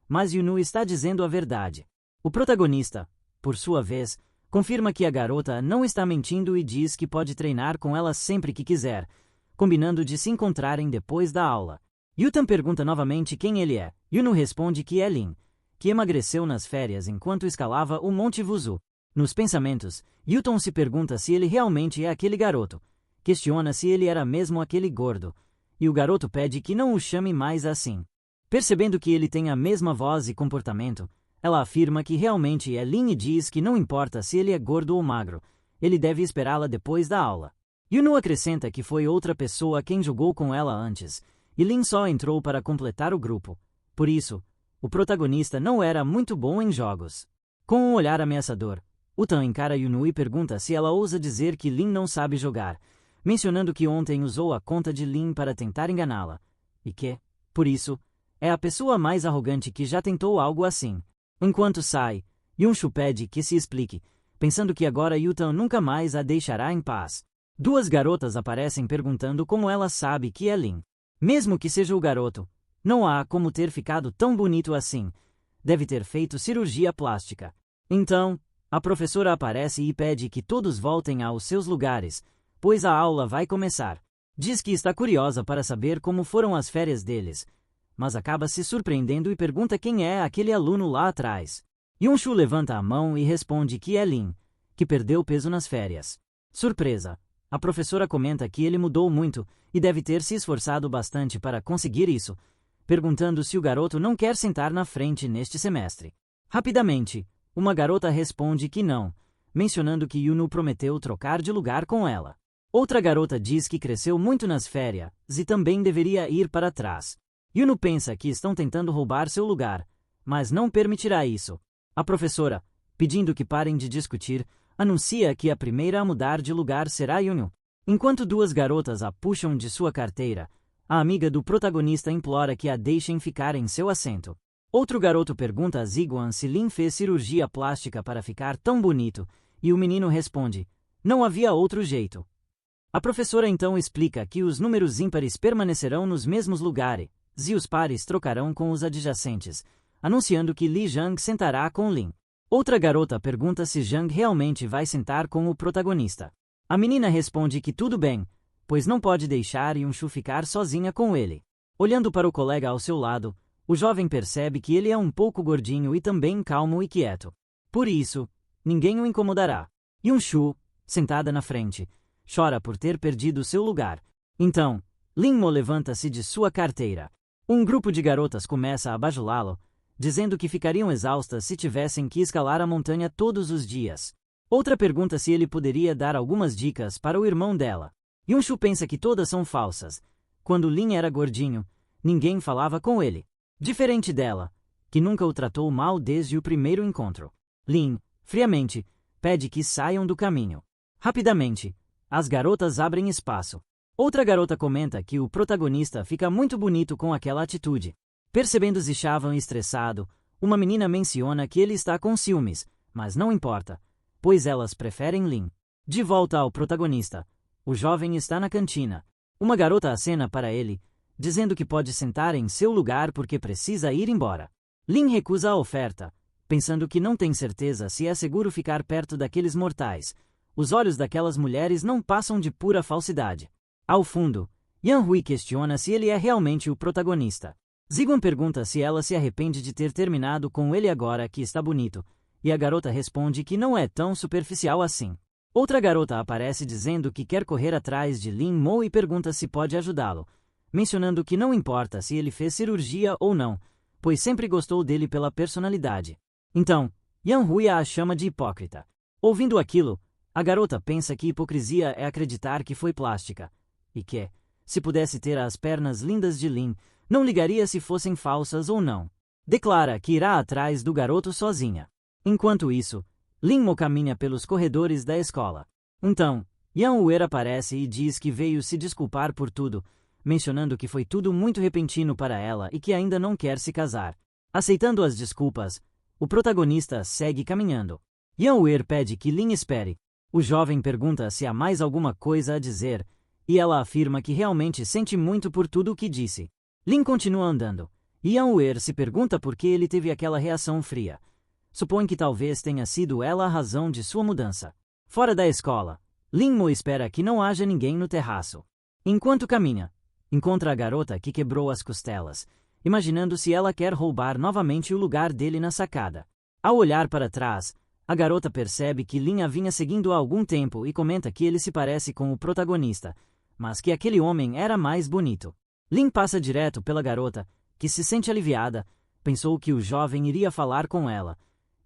Mas Yunu está dizendo a verdade. O protagonista, por sua vez, confirma que a garota não está mentindo e diz que pode treinar com ela sempre que quiser, combinando de se encontrarem depois da aula. Yutan pergunta novamente quem ele é. Yunu responde que é Lin, que emagreceu nas férias enquanto escalava o Monte Wuzu. Nos pensamentos, Yuton se pergunta se ele realmente é aquele garoto. Questiona se ele era mesmo aquele gordo, e o garoto pede que não o chame mais assim. Percebendo que ele tem a mesma voz e comportamento, ela afirma que realmente é Lin e diz que não importa se ele é gordo ou magro, ele deve esperá-la depois da aula. Yunu acrescenta que foi outra pessoa quem jogou com ela antes, e Lin só entrou para completar o grupo. Por isso, o protagonista não era muito bom em jogos. Com um olhar ameaçador, Utan encara Yunu e pergunta se ela ousa dizer que Lin não sabe jogar, mencionando que ontem usou a conta de Lin para tentar enganá-la, e que, por isso, é a pessoa mais arrogante que já tentou algo assim. Enquanto sai, Yunshu pede que se explique, pensando que agora Yutan nunca mais a deixará em paz. 2 garotas aparecem perguntando como ela sabe que é Lin. Mesmo que seja o garoto, não há como ter ficado tão bonito assim. Deve ter feito cirurgia plástica. Então, a professora aparece e pede que todos voltem aos seus lugares, pois a aula vai começar. Diz que está curiosa para saber como foram as férias deles, mas acaba se surpreendendo e pergunta quem é aquele aluno lá atrás. Yunshu levanta a mão e responde que é Lin, que perdeu peso nas férias. Surpresa, a professora comenta que ele mudou muito e deve ter se esforçado bastante para conseguir isso, perguntando se o garoto não quer sentar na frente neste semestre. Rapidamente, uma garota responde que não, mencionando que Yunu prometeu trocar de lugar com ela. Outra garota diz que cresceu muito nas férias e também deveria ir para trás. Yunu pensa que estão tentando roubar seu lugar, mas não permitirá isso. A professora, pedindo que parem de discutir, anuncia que a primeira a mudar de lugar será Yunu. Enquanto 2 garotas a puxam de sua carteira, a amiga do protagonista implora que a deixem ficar em seu assento. Outro garoto pergunta a Ziguan se Lin fez cirurgia plástica para ficar tão bonito, e o menino responde: não havia outro jeito. A professora então explica que os números ímpares permanecerão nos mesmos lugares, e os pares trocarão com os adjacentes, anunciando que Li Zhang sentará com Lin. Outra garota pergunta se Zhang realmente vai sentar com o protagonista. A menina responde que tudo bem, pois não pode deixar Yunshu ficar sozinha com ele. Olhando para o colega ao seu lado, o jovem percebe que ele é um pouco gordinho e também calmo e quieto. Por isso, ninguém o incomodará. Yunshu, sentada na frente, chora por ter perdido seu lugar. Então, Lin Mo levanta-se de sua carteira. Um grupo de garotas começa a bajulá-lo, dizendo que ficariam exaustas se tivessem que escalar a montanha todos os dias. Outra pergunta se ele poderia dar algumas dicas para o irmão dela. Yunshu pensa que todas são falsas. Quando Lin era gordinho, ninguém falava com ele. Diferente dela, que nunca o tratou mal desde o primeiro encontro. Lin, friamente, pede que saiam do caminho. Rapidamente, as garotas abrem espaço. Outra garota comenta que o protagonista fica muito bonito com aquela atitude. Percebendo Zichavan estressado, uma menina menciona que ele está com ciúmes, mas não importa, pois elas preferem Lin. De volta ao protagonista, o jovem está na cantina. Uma garota acena para ele, dizendo que pode sentar em seu lugar porque precisa ir embora. Lin recusa a oferta, pensando que não tem certeza se é seguro ficar perto daqueles mortais. Os olhos daquelas mulheres não passam de pura falsidade. Ao fundo, Yan Hui questiona se ele é realmente o protagonista. Ziguan pergunta se ela se arrepende de ter terminado com ele agora que está bonito, e a garota responde que não é tão superficial assim. Outra garota aparece dizendo que quer correr atrás de Lin Mo e pergunta se pode ajudá-lo, mencionando que não importa se ele fez cirurgia ou não, pois sempre gostou dele pela personalidade. Então, Yan Hui a chama de hipócrita. Ouvindo aquilo, a garota pensa que hipocrisia é acreditar que foi plástica, e que, se pudesse ter as pernas lindas de Lin, Não ligaria se fossem falsas ou não. Declara que irá atrás do garoto sozinha. Enquanto isso, Lin-mo caminha pelos corredores da escola. Então, Yang-woo aparece e diz que veio se desculpar por tudo, mencionando que foi tudo muito repentino para ela e que ainda não quer se casar. Aceitando as desculpas, o protagonista segue caminhando. Yang-woo pede que Lin espere. O jovem pergunta se há mais alguma coisa a dizer, e ela afirma que realmente sente muito por tudo o que disse. Lin continua andando, e Yang-woo se pergunta por que ele teve aquela reação fria. Supõe que talvez tenha sido ela a razão de sua mudança. Fora da escola, Lin-mo espera que não haja ninguém no terraço. Enquanto caminha, encontra a garota que quebrou as costelas, imaginando se ela quer roubar novamente o lugar dele na sacada. Ao olhar para trás, a garota percebe que Lin a vinha seguindo há algum tempo e comenta que ele se parece com o protagonista, mas que aquele homem era mais bonito. Lin passa direto pela garota, que se sente aliviada, pensou que o jovem iria falar com ela,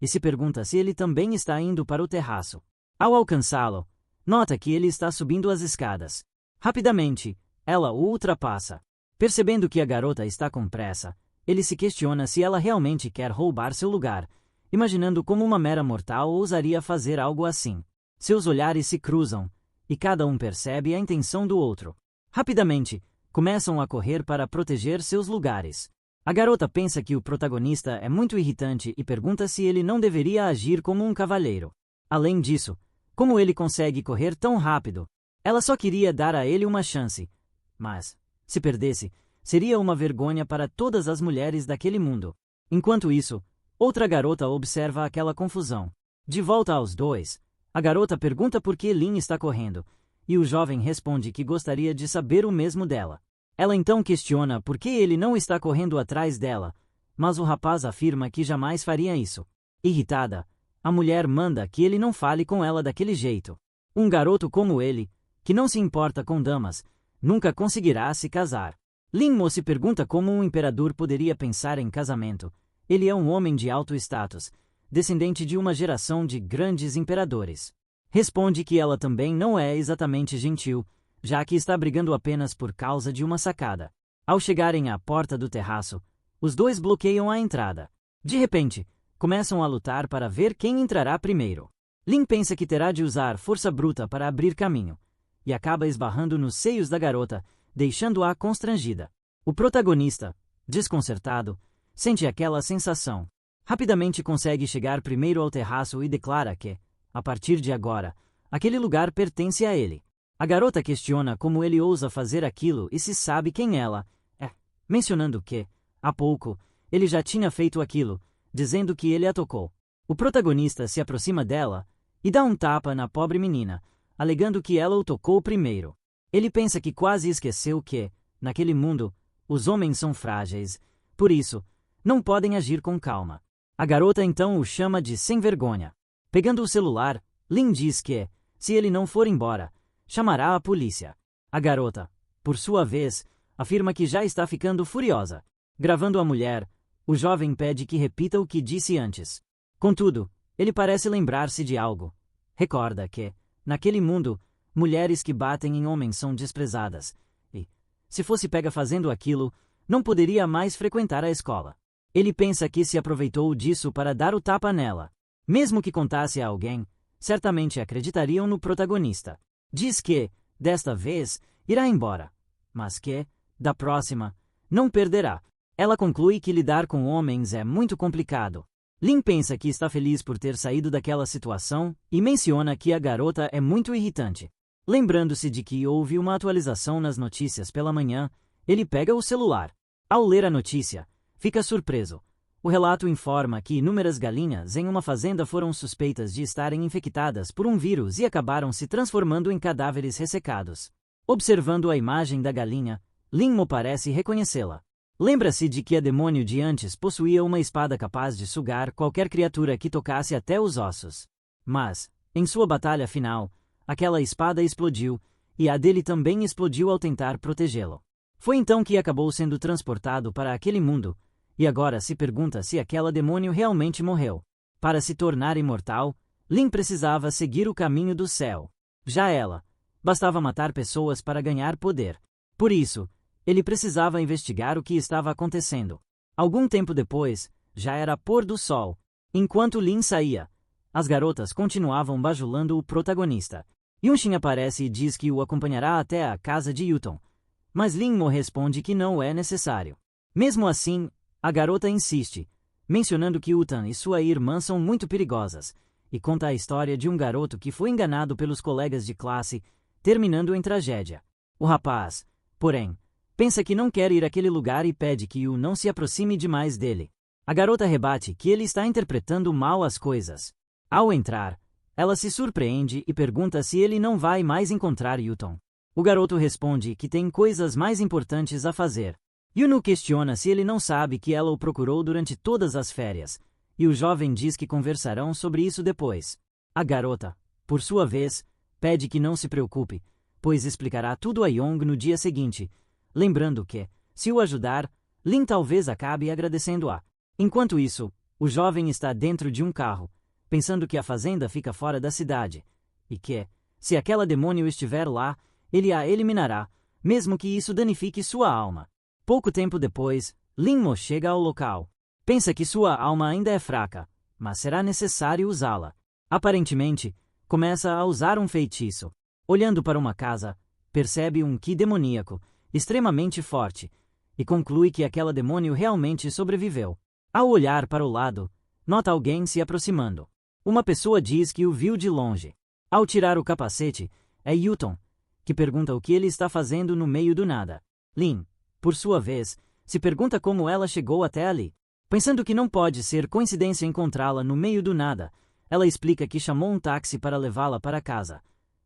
e se pergunta se ele também está indo para o terraço. Ao alcançá-lo, nota que ele está subindo as escadas. Rapidamente, ela o ultrapassa. Percebendo que a garota está com pressa, ele se questiona se ela realmente quer roubar seu lugar, imaginando como uma mera mortal ousaria fazer algo assim. Seus olhares se cruzam, e cada um percebe a intenção do outro. Rapidamente, começam a correr para proteger seus lugares. A garota pensa que o protagonista é muito irritante e pergunta se ele não deveria agir como um cavalheiro. Além disso, como ele consegue correr tão rápido? Ela só queria dar a ele uma chance. Mas, se perdesse, seria uma vergonha para todas as mulheres daquele mundo. Enquanto isso, outra garota observa aquela confusão. De volta aos dois, a garota pergunta por que Lin está correndo, e o jovem responde que gostaria de saber o mesmo dela. Ela então questiona por que ele não está correndo atrás dela, mas o rapaz afirma que jamais faria isso. Irritada, a mulher manda que ele não fale com ela daquele jeito. Um garoto como ele, que não se importa com damas, nunca conseguirá se casar. Lin-mo se pergunta como um imperador poderia pensar em casamento. Ele é um homem de alto status, descendente de uma geração de grandes imperadores. Responde que ela também não é exatamente gentil, já que está brigando apenas por causa de uma sacada. Ao chegarem à porta do terraço, os dois bloqueiam a entrada. De repente, começam a lutar para ver quem entrará primeiro. Lin pensa que terá de usar força bruta para abrir caminho, e acaba esbarrando nos seios da garota, deixando-a constrangida. O protagonista, desconcertado, sente aquela sensação. Rapidamente consegue chegar primeiro ao terraço e declara que, a partir de agora, aquele lugar pertence a ele. A garota questiona como ele ousa fazer aquilo e se sabe quem ela é, mencionando que, há pouco, ele já tinha feito aquilo, dizendo que ele a tocou. O protagonista se aproxima dela e dá um tapa na pobre menina, alegando que ela o tocou primeiro. Ele pensa que quase esqueceu que, naquele mundo, os homens são frágeis, por isso, não podem agir com calma. A garota então o chama de sem vergonha. Pegando o celular, Lin diz que, se ele não for embora, chamará a polícia. A garota, por sua vez, afirma que já está ficando furiosa. Gravando a mulher, o jovem pede que repita o que disse antes. Contudo, ele parece lembrar-se de algo. Recorda que, naquele mundo, mulheres que batem em homens são desprezadas, e, se fosse pega fazendo aquilo, não poderia mais frequentar a escola. Ele pensa que se aproveitou disso para dar o tapa nela. Mesmo que contasse a alguém, certamente acreditariam no protagonista. Diz que, desta vez, irá embora, mas que, da próxima, não perderá. Ela conclui que lidar com homens é muito complicado. Lin pensa que está feliz por ter saído daquela situação e menciona que a garota é muito irritante. Lembrando-se de que houve uma atualização nas notícias pela manhã, ele pega o celular. Ao ler a notícia, fica surpreso. O relato informa que inúmeras galinhas em uma fazenda foram suspeitas de estarem infectadas por um vírus e acabaram se transformando em cadáveres ressecados. Observando a imagem da galinha, Lin-mo parece reconhecê-la. Lembra-se de que a demônio de antes possuía uma espada capaz de sugar qualquer criatura que tocasse até os ossos. Mas, em sua batalha final, aquela espada explodiu, e a dele também explodiu ao tentar protegê-lo. Foi então que acabou sendo transportado para aquele mundo, e agora se pergunta se aquela demônio realmente morreu. Para se tornar imortal, Lin precisava seguir o caminho do céu. Já ela, bastava matar pessoas para ganhar poder. Por isso, ele precisava investigar o que estava acontecendo. Algum tempo depois, já era pôr do sol. Enquanto Lin saía, as garotas continuavam bajulando o protagonista. Yunshin aparece e diz que o acompanhará até a casa de Yuton. Mas Lin Mo responde que não é necessário. Mesmo assim, a garota insiste, mencionando que Yutan e sua irmã são muito perigosas, e conta a história de um garoto que foi enganado pelos colegas de classe, terminando em tragédia. O rapaz, porém, pensa que não quer ir àquele lugar e pede que Yu não se aproxime demais dele. A garota rebate que ele está interpretando mal as coisas. Ao entrar, ela se surpreende e pergunta se ele não vai mais encontrar Yuton. O garoto responde que tem coisas mais importantes a fazer. Yunu questiona se ele não sabe que ela o procurou durante todas as férias, e o jovem diz que conversarão sobre isso depois. A garota, por sua vez, pede que não se preocupe, pois explicará tudo a Yong no dia seguinte, lembrando que, se o ajudar, Lin talvez acabe agradecendo-a. Enquanto isso, o jovem está dentro de um carro, pensando que a fazenda fica fora da cidade, e que, se aquela demônio estiver lá, ele a eliminará, mesmo que isso danifique sua alma. Pouco tempo depois, Lin Mo chega ao local. Pensa que sua alma ainda é fraca, mas será necessário usá-la. Aparentemente, começa a usar um feitiço. Olhando para uma casa, percebe um ki demoníaco, extremamente forte, e conclui que aquela demônio realmente sobreviveu. Ao olhar para o lado, nota alguém se aproximando. Uma pessoa diz que o viu de longe. Ao tirar o capacete, é Yuton, que pergunta o que ele está fazendo no meio do nada. Lin, por sua vez, se pergunta como ela chegou até ali. Pensando que não pode ser coincidência encontrá-la no meio do nada, ela explica que chamou um táxi para levá-la para casa.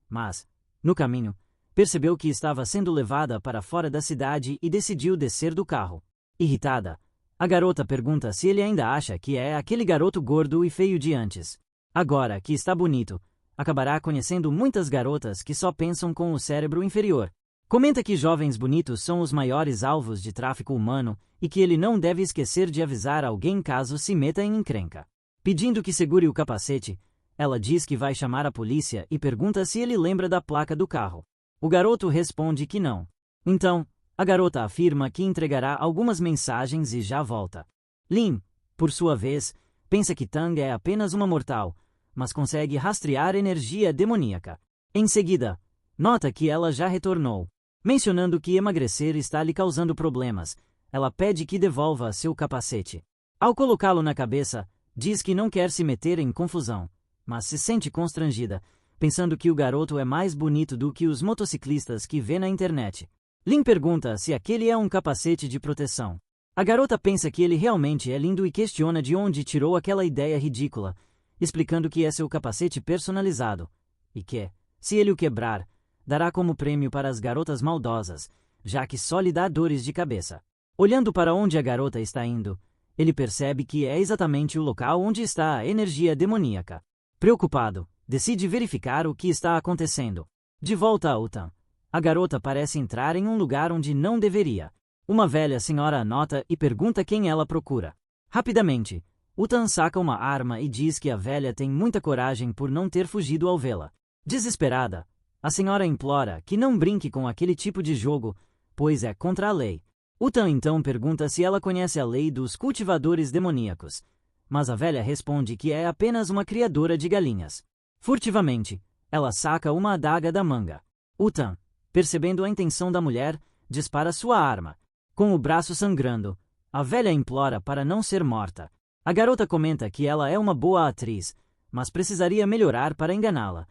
Mas, no caminho, percebeu que estava sendo levada para fora da cidade e decidiu descer do carro. Irritada, a garota pergunta se ele ainda acha que é aquele garoto gordo e feio de antes. Agora que está bonito, acabará conhecendo muitas garotas que só pensam com o cérebro inferior. Comenta que jovens bonitos são os maiores alvos de tráfico humano e que ele não deve esquecer de avisar alguém caso se meta em encrenca. Pedindo que segure o capacete, ela diz que vai chamar a polícia e pergunta se ele lembra da placa do carro. O garoto responde que não. Então, a garota afirma que entregará algumas mensagens e já volta. Lin, por sua vez, pensa que Tang é apenas uma mortal, mas consegue rastrear energia demoníaca. Em seguida, nota que ela já retornou. Mencionando que emagrecer está lhe causando problemas, ela pede que devolva seu capacete. Ao colocá-lo na cabeça, diz que não quer se meter em confusão, mas se sente constrangida, pensando que o garoto é mais bonito do que os motociclistas que vê na internet. Lin pergunta se aquele é um capacete de proteção. A garota pensa que ele realmente é lindo e questiona de onde tirou aquela ideia ridícula, explicando que é seu capacete personalizado, e que, se ele o quebrar, dará como prêmio para as garotas maldosas, já que só lhe dá dores de cabeça. Olhando para onde a garota está indo, ele percebe que é exatamente o local onde está a energia demoníaca. Preocupado, decide verificar o que está acontecendo. De volta a Utan, a garota parece entrar em um lugar onde não deveria. Uma velha senhora a nota e pergunta quem ela procura. Rapidamente, Utan saca uma arma e diz que a velha tem muita coragem por não ter fugido ao vê-la. Desesperada, a senhora implora que não brinque com aquele tipo de jogo, pois é contra a lei. Utan então pergunta se ela conhece a lei dos cultivadores demoníacos, mas a velha responde que é apenas uma criadora de galinhas. Furtivamente, ela saca uma adaga da manga. Utan, percebendo a intenção da mulher, dispara sua arma. Com o braço sangrando, a velha implora para não ser morta. A garota comenta que ela é uma boa atriz, mas precisaria melhorar para enganá-la,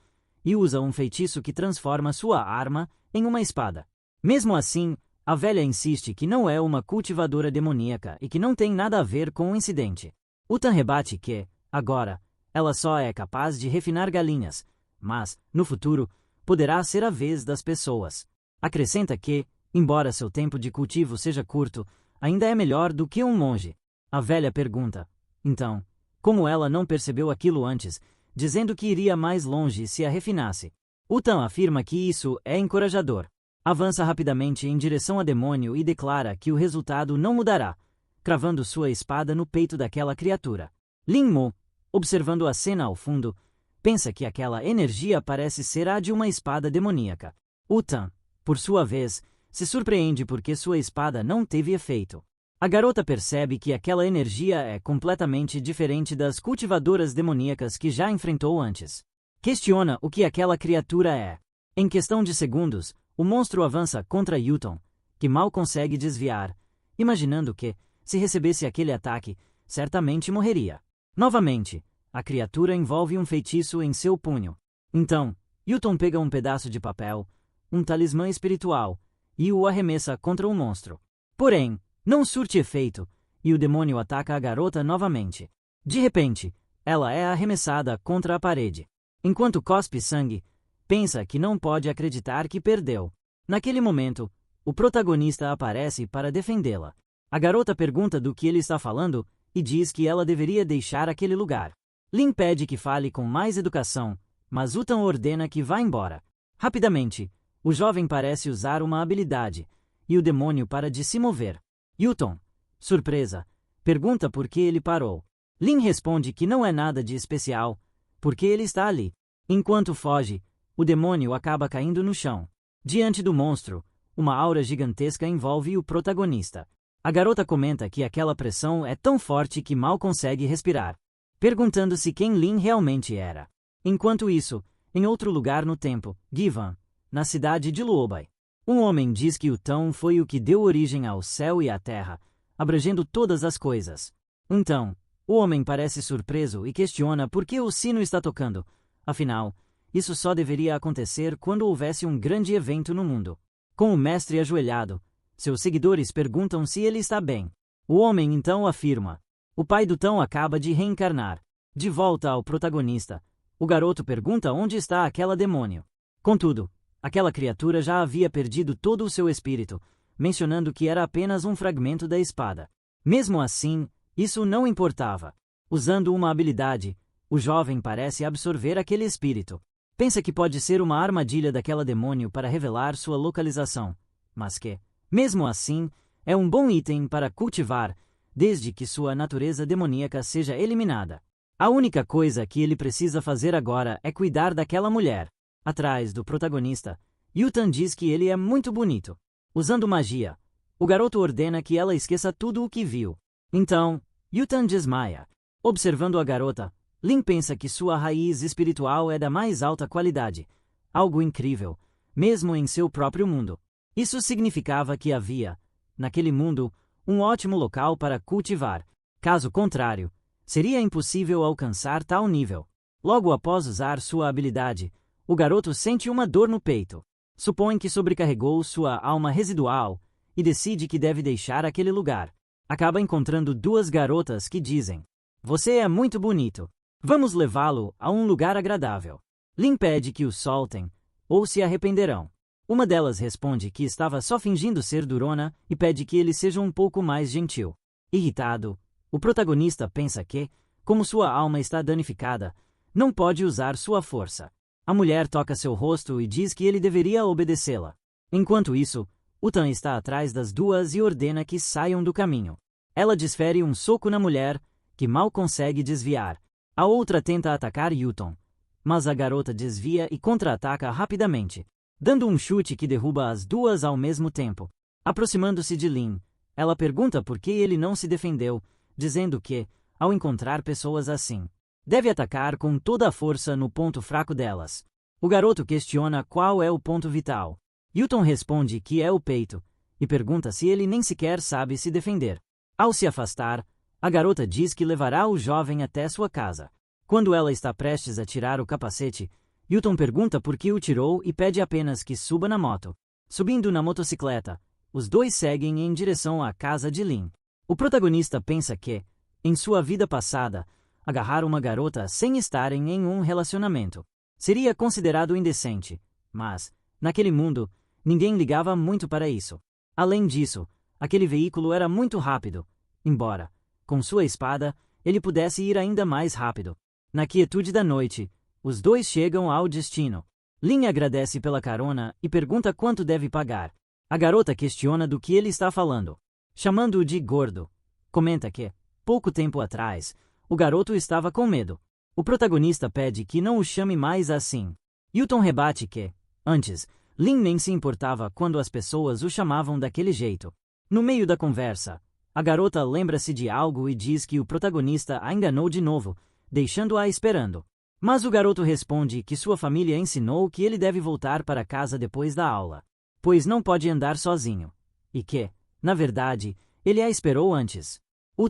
e usa um feitiço que transforma sua arma em uma espada. Mesmo assim, a velha insiste que não é uma cultivadora demoníaca e que não tem nada a ver com o incidente. Utan rebate que, agora, ela só é capaz de refinar galinhas, mas, no futuro, poderá ser a vez das pessoas. Acrescenta que, embora seu tempo de cultivo seja curto, ainda é melhor do que um monge. A velha pergunta, então, como ela não percebeu aquilo antes, dizendo que iria mais longe se a refinasse. Utan afirma que isso é encorajador. Avança rapidamente em direção a demônio e declara que o resultado não mudará, cravando sua espada no peito daquela criatura. Lin Mo, observando a cena ao fundo, pensa que aquela energia parece ser a de uma espada demoníaca. Utan, por sua vez, se surpreende porque sua espada não teve efeito. A garota percebe que aquela energia é completamente diferente das cultivadoras demoníacas que já enfrentou antes. Questiona o que aquela criatura é. Em questão de segundos, o monstro avança contra Yuton, que mal consegue desviar, imaginando que, se recebesse aquele ataque, certamente morreria. Novamente, a criatura envolve um feitiço em seu punho. Então, Yuton pega um pedaço de papel, um talismã espiritual, e o arremessa contra o monstro. Porém, não surte efeito, e o demônio ataca a garota novamente. De repente, ela é arremessada contra a parede. Enquanto cospe sangue, pensa que não pode acreditar que perdeu. Naquele momento, o protagonista aparece para defendê-la. A garota pergunta do que ele está falando e diz que ela deveria deixar aquele lugar. Lin pede que fale com mais educação, mas Utan ordena que vá embora. Rapidamente, o jovem parece usar uma habilidade, e o demônio para de se mover. Yuton, surpresa, pergunta por que ele parou. Lin responde que não é nada de especial, porque ele está ali. Enquanto foge, o demônio acaba caindo no chão. Diante do monstro, uma aura gigantesca envolve o protagonista. A garota comenta que aquela pressão é tão forte que mal consegue respirar, perguntando-se quem Lin realmente era. Enquanto isso, em outro lugar no tempo, Givan, na cidade de Luobai, um homem diz que Utão foi o que deu origem ao céu e à terra, abrangendo todas as coisas. Então, o homem parece surpreso e questiona por que o sino está tocando. Afinal, isso só deveria acontecer quando houvesse um grande evento no mundo. Com o mestre ajoelhado, seus seguidores perguntam se ele está bem. O homem então afirma: o pai do Tão acaba de reencarnar. De volta ao protagonista, o garoto pergunta onde está aquela demônio. Contudo, aquela criatura já havia perdido todo o seu espírito, mencionando que era apenas um fragmento da espada. Mesmo assim, isso não importava. Usando uma habilidade, o jovem parece absorver aquele espírito. Pensa que pode ser uma armadilha daquela demônio para revelar sua localização, mas que, mesmo assim, é um bom item para cultivar, desde que sua natureza demoníaca seja eliminada. A única coisa que ele precisa fazer agora é cuidar daquela mulher. Atrás do protagonista, Yutan diz que ele é muito bonito. Usando magia, o garoto ordena que ela esqueça tudo o que viu. Então, Yutan desmaia. Observando a garota, Lin pensa que sua raiz espiritual é da mais alta qualidade, algo incrível, mesmo em seu próprio mundo. Isso significava que havia, naquele mundo, um ótimo local para cultivar. Caso contrário, seria impossível alcançar tal nível. Logo após usar sua habilidade, o garoto sente uma dor no peito. Supõe que sobrecarregou sua alma residual e decide que deve deixar aquele lugar. Acaba encontrando duas garotas que dizem: "Você é muito bonito. Vamos levá-lo a um lugar agradável." Lin pede que o soltem, ou se arrependerão. Uma delas responde que estava só fingindo ser durona e pede que ele seja um pouco mais gentil. Irritado, o protagonista pensa que, como sua alma está danificada, não pode usar sua força. A mulher toca seu rosto e diz que ele deveria obedecê-la. Enquanto isso, Utan está atrás das duas e ordena que saiam do caminho. Ela desfere um soco na mulher, que mal consegue desviar. A outra tenta atacar Yuton, mas a garota desvia e contra-ataca rapidamente, dando um chute que derruba as duas ao mesmo tempo. Aproximando-se de Lin, ela pergunta por que ele não se defendeu, dizendo que, ao encontrar pessoas assim, deve atacar com toda a força no ponto fraco delas. O garoto questiona qual é o ponto vital. Yuton responde que é o peito, e pergunta se ele nem sequer sabe se defender. Ao se afastar, a garota diz que levará o jovem até sua casa. Quando ela está prestes a tirar o capacete, Yuton pergunta por que o tirou e pede apenas que suba na moto. Subindo na motocicleta, os dois seguem em direção à casa de Lin. O protagonista pensa que, em sua vida passada, agarrar uma garota sem estarem em um relacionamento seria considerado indecente, mas, naquele mundo, ninguém ligava muito para isso. Além disso, aquele veículo era muito rápido, embora, com sua espada, ele pudesse ir ainda mais rápido. Na quietude da noite, os dois chegam ao destino. Lin agradece pela carona e pergunta quanto deve pagar. A garota questiona do que ele está falando. Chamando-o de gordo, comenta que, pouco tempo atrás, o garoto estava com medo. O protagonista pede que não o chame mais assim. Yuton rebate que, antes, Lin nem se importava quando as pessoas o chamavam daquele jeito. No meio da conversa, a garota lembra-se de algo e diz que o protagonista a enganou de novo, deixando-a esperando. Mas o garoto responde que sua família ensinou que ele deve voltar para casa depois da aula, pois não pode andar sozinho. E que, na verdade, ele a esperou antes.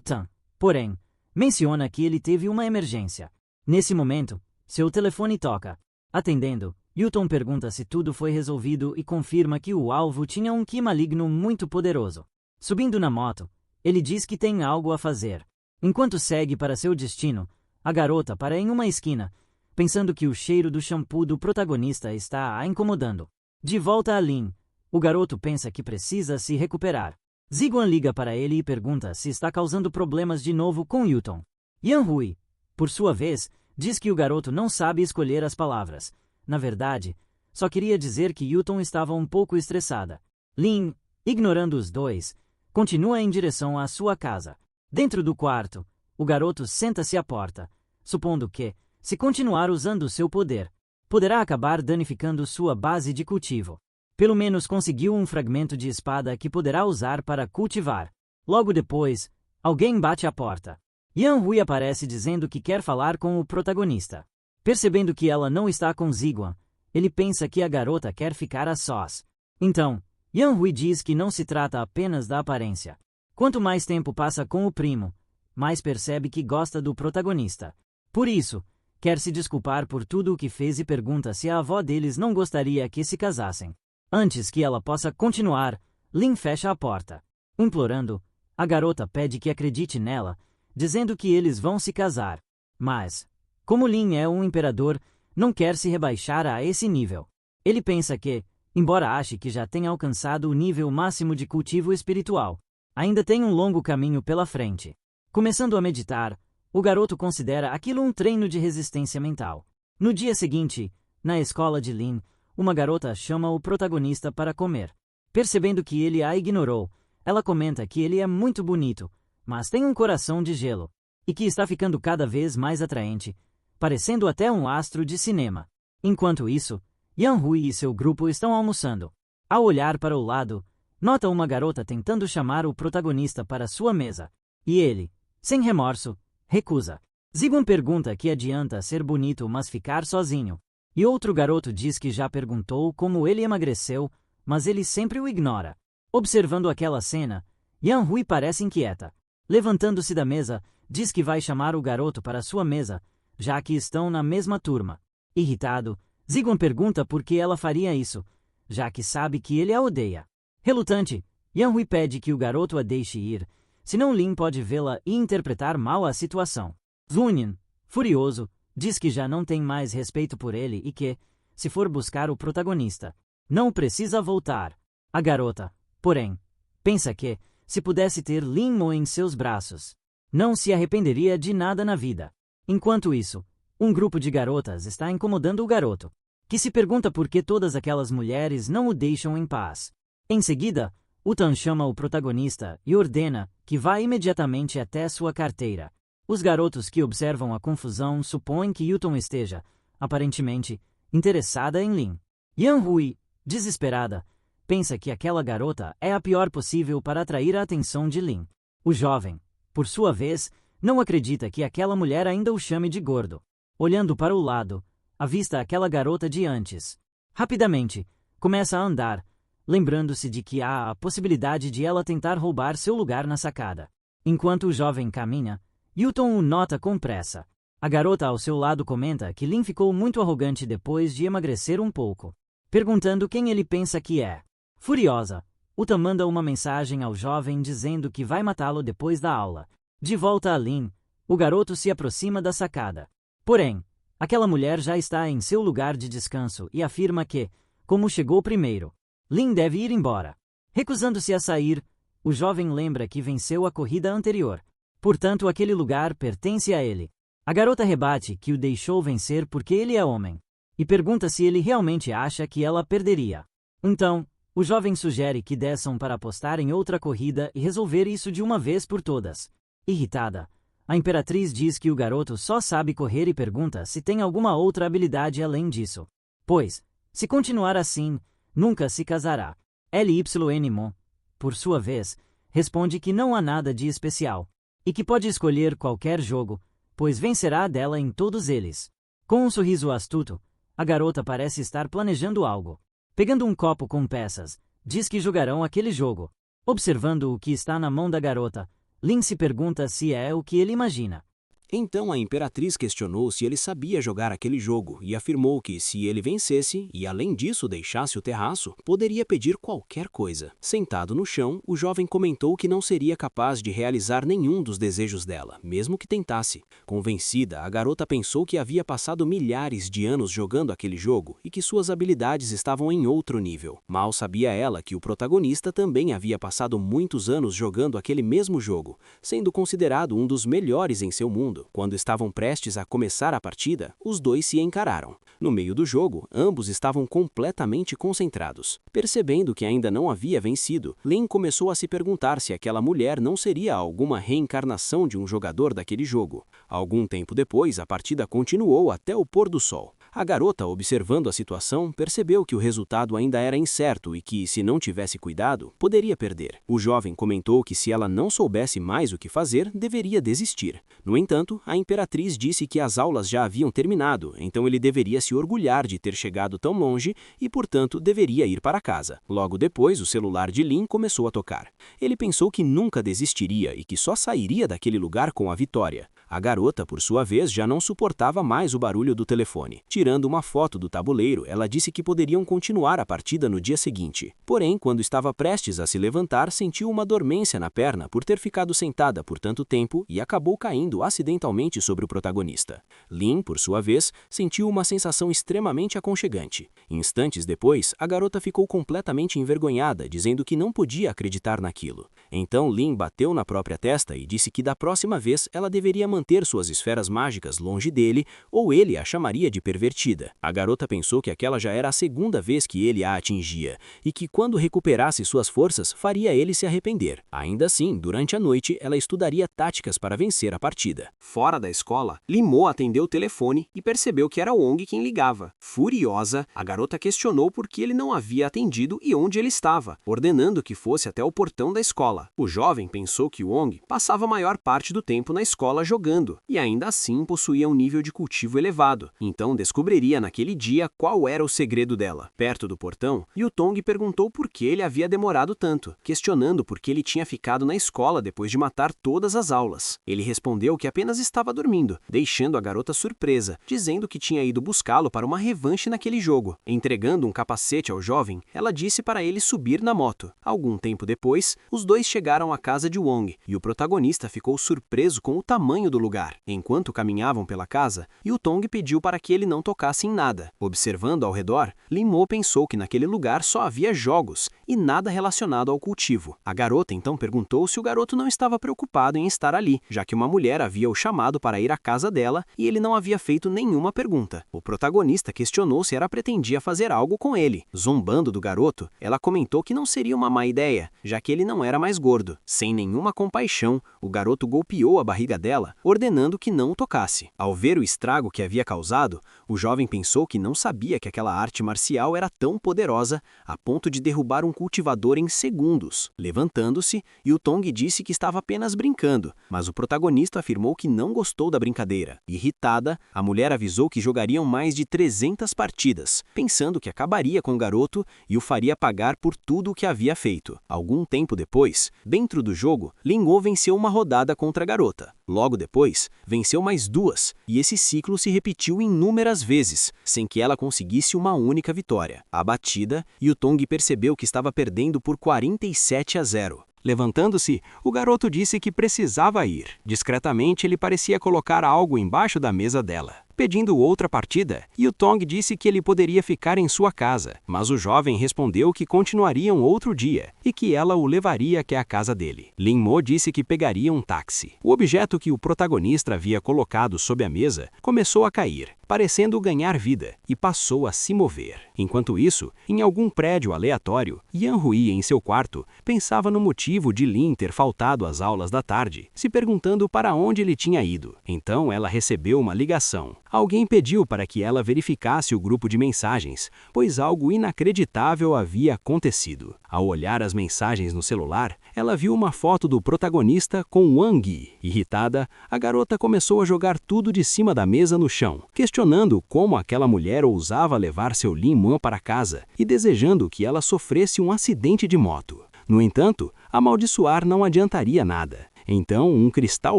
Tan, porém, menciona que ele teve uma emergência. Nesse momento, seu telefone toca. Atendendo, Yuton pergunta se tudo foi resolvido e confirma que o alvo tinha um ki maligno muito poderoso. Subindo na moto, ele diz que tem algo a fazer. Enquanto segue para seu destino, a garota para em uma esquina, pensando que o cheiro do shampoo do protagonista está a incomodando. De volta a Lin, o garoto pensa que precisa se recuperar. Ziguan liga para ele e pergunta se está causando problemas de novo com Yuton. Yanhui, por sua vez, diz que o garoto não sabe escolher as palavras. Na verdade, só queria dizer que Yuton estava um pouco estressada. Lin, ignorando os dois, continua em direção à sua casa. Dentro do quarto, o garoto senta-se à porta, supondo que, se continuar usando seu poder, poderá acabar danificando sua base de cultivo. Pelo menos conseguiu um fragmento de espada que poderá usar para cultivar. Logo depois, alguém bate à porta. Yanhui aparece dizendo que quer falar com o protagonista. Percebendo que ela não está com Ziguan, ele pensa que a garota quer ficar a sós. Então, Yanhui diz que não se trata apenas da aparência. Quanto mais tempo passa com o primo, mais percebe que gosta do protagonista. Por isso, quer se desculpar por tudo o que fez e pergunta se a avó deles não gostaria que se casassem. Antes que ela possa continuar, Lin fecha a porta. Implorando, a garota pede que acredite nela, dizendo que eles vão se casar. Mas, como Lin é um imperador, não quer se rebaixar a esse nível. Ele pensa que, embora ache que já tenha alcançado o nível máximo de cultivo espiritual, ainda tem um longo caminho pela frente. Começando a meditar, o garoto considera aquilo um treino de resistência mental. No dia seguinte, na escola de Lin, uma garota chama o protagonista para comer. Percebendo que ele a ignorou, ela comenta que ele é muito bonito, mas tem um coração de gelo, e que está ficando cada vez mais atraente, parecendo até um astro de cinema. Enquanto isso, Yanhui e seu grupo estão almoçando. Ao olhar para o lado, nota uma garota tentando chamar o protagonista para sua mesa, e ele, sem remorso, recusa. Ziguan pergunta que adianta ser bonito mas ficar sozinho. E outro garoto diz que já perguntou como ele emagreceu, mas ele sempre o ignora. Observando aquela cena, Yanhui parece inquieta. Levantando-se da mesa, diz que vai chamar o garoto para sua mesa, já que estão na mesma turma. Irritado, Ziguan pergunta por que ela faria isso, já que sabe que ele a odeia. Relutante, Yanhui pede que o garoto a deixe ir, senão Lin pode vê-la e interpretar mal a situação. Zunin, furioso, diz que já não tem mais respeito por ele e que, se for buscar o protagonista, não precisa voltar. A garota, porém, pensa que, se pudesse ter Lin Mo em seus braços, não se arrependeria de nada na vida. Enquanto isso, um grupo de garotas está incomodando o garoto, que se pergunta por que todas aquelas mulheres não o deixam em paz. Em seguida, Tan chama o protagonista e ordena que vá imediatamente até sua carteira. Os garotos que observam a confusão supõem que Yuton esteja, aparentemente, interessada em Lin. Yanhui, desesperada, pensa que aquela garota é a pior possível para atrair a atenção de Lin. O jovem, por sua vez, não acredita que aquela mulher ainda o chame de gordo. Olhando para o lado, avista aquela garota de antes. Rapidamente, começa a andar, lembrando-se de que há a possibilidade de ela tentar roubar seu lugar na sacada. Enquanto o jovem caminha, Yuton o nota com pressa. A garota ao seu lado comenta que Lin ficou muito arrogante depois de emagrecer um pouco, perguntando quem ele pensa que é. Furiosa, Tan manda uma mensagem ao jovem dizendo que vai matá-lo depois da aula. De volta a Lin, o garoto se aproxima da sacada. Porém, aquela mulher já está em seu lugar de descanso e afirma que, como chegou primeiro, Lin deve ir embora. Recusando-se a sair, o jovem lembra que venceu a corrida anterior. Portanto, aquele lugar pertence a ele. A garota rebate que o deixou vencer porque ele é homem, e pergunta se ele realmente acha que ela perderia. Então, o jovem sugere que desçam para apostar em outra corrida e resolver isso de uma vez por todas. Irritada, a imperatriz diz que o garoto só sabe correr e pergunta se tem alguma outra habilidade além disso. Pois, se continuar assim, nunca se casará. Lyn Mo, por sua vez, responde que não há nada de especial, e que pode escolher qualquer jogo, pois vencerá dela em todos eles. Com um sorriso astuto, a garota parece estar planejando algo. Pegando um copo com peças, diz que jogarão aquele jogo. Observando o que está na mão da garota, Lin se pergunta se é o que ele imagina. Então a imperatriz questionou se ele sabia jogar aquele jogo e afirmou que, se ele vencesse e além disso deixasse o terraço, poderia pedir qualquer coisa. Sentado no chão, o jovem comentou que não seria capaz de realizar nenhum dos desejos dela, mesmo que tentasse. Convencida, a garota pensou que havia passado milhares de anos jogando aquele jogo e que suas habilidades estavam em outro nível. Mal sabia ela que o protagonista também havia passado muitos anos jogando aquele mesmo jogo, sendo considerado um dos melhores em seu mundo. Quando estavam prestes a começar a partida, os dois se encararam. No meio do jogo, ambos estavam completamente concentrados. Percebendo que ainda não havia vencido, Lin começou a se perguntar se aquela mulher não seria alguma reencarnação de um jogador daquele jogo. Algum tempo depois, a partida continuou até o pôr do sol. A garota, observando a situação, percebeu que o resultado ainda era incerto e que, se não tivesse cuidado, poderia perder. O jovem comentou que, se ela não soubesse mais o que fazer, deveria desistir. No entanto, a imperatriz disse que as aulas já haviam terminado, então ele deveria se orgulhar de ter chegado tão longe e, portanto, deveria ir para casa. Logo depois, o celular de Lin começou a tocar. Ele pensou que nunca desistiria e que só sairia daquele lugar com a vitória. A garota, por sua vez, já não suportava mais o barulho do telefone. Tirando uma foto do tabuleiro, ela disse que poderiam continuar a partida no dia seguinte. Porém, quando estava prestes a se levantar, sentiu uma dormência na perna por ter ficado sentada por tanto tempo e acabou caindo acidentalmente sobre o protagonista. Lin, por sua vez, sentiu uma sensação extremamente aconchegante. Instantes depois, a garota ficou completamente envergonhada, dizendo que não podia acreditar naquilo. Então Lin bateu na própria testa e disse que da próxima vez ela deveria manter suas esferas mágicas longe dele, ou ele a chamaria de pervertida. A garota pensou que aquela já era a segunda vez que ele a atingia, e que quando recuperasse suas forças, faria ele se arrepender. Ainda assim, durante a noite, ela estudaria táticas para vencer a partida. Fora da escola, Lin Mo atendeu o telefone e percebeu que era Wong quem ligava. Furiosa, a garota questionou por que ele não havia atendido e onde ele estava, ordenando que fosse até o portão da escola. O jovem pensou que Wong passava a maior parte do tempo na escola jogando, e ainda assim possuía um nível de cultivo elevado, então descobriria naquele dia qual era o segredo dela. Perto do portão, Yutong perguntou por que ele havia demorado tanto, questionando por que ele tinha ficado na escola depois de matar todas as aulas. Ele respondeu que apenas estava dormindo, deixando a garota surpresa, dizendo que tinha ido buscá-lo para uma revanche naquele jogo. Entregando um capacete ao jovem, ela disse para ele subir na moto. Algum tempo depois, os dois chegaram à casa de Wong, e o protagonista ficou surpreso com o tamanho do lugar. Enquanto caminhavam pela casa, Yutong pediu para que ele não tocasse em nada. Observando ao redor, Lin Mo pensou que naquele lugar só havia jogos e nada relacionado ao cultivo. A garota então perguntou se o garoto não estava preocupado em estar ali, já que uma mulher havia o chamado para ir à casa dela e ele não havia feito nenhuma pergunta. O protagonista questionou se ela pretendia fazer algo com ele. Zombando do garoto, ela comentou que não seria uma má ideia, já que ele não era mais gordo. Sem nenhuma compaixão, o garoto golpeou a barriga dela, ordenando que não o tocasse. Ao ver o estrago que havia causado, o jovem pensou que não sabia que aquela arte marcial era tão poderosa a ponto de derrubar um cultivador em segundos. Levantando-se, Yutong disse que estava apenas brincando, mas o protagonista afirmou que não gostou da brincadeira. Irritada, a mulher avisou que jogariam mais de 300 partidas, pensando que acabaria com o garoto e o faria pagar por tudo o que havia feito. Algum tempo depois, dentro do jogo, Lin Mo venceu uma rodada contra a garota. Logo depois, venceu mais duas, e esse ciclo se repetiu inúmeras vezes, sem que ela conseguisse uma única vitória. Abatida, Yutong percebeu que estava perdendo por 47-0. Levantando-se, o garoto disse que precisava ir. Discretamente, ele parecia colocar algo embaixo da mesa dela. Pedindo outra partida, Yutong disse que ele poderia ficar em sua casa, mas o jovem respondeu que continuariam outro dia e que ela o levaria até a casa dele. Lin Mo disse que pegaria um táxi. O objeto que o protagonista havia colocado sob a mesa começou a cair, parecendo ganhar vida, e passou a se mover. Enquanto isso, em algum prédio aleatório, Yan-Hui, em seu quarto, pensava no motivo de Lin ter faltado às aulas da tarde, se perguntando para onde ele tinha ido. Então ela recebeu uma ligação. Alguém pediu para que ela verificasse o grupo de mensagens, pois algo inacreditável havia acontecido. Ao olhar as mensagens no celular, ela viu uma foto do protagonista com Wang Yi. Irritada, a garota começou a jogar tudo de cima da mesa no chão, questionando como aquela mulher ousava levar seu Lin Man para casa e desejando que ela sofresse um acidente de moto. No entanto, amaldiçoar não adiantaria nada. Então, um cristal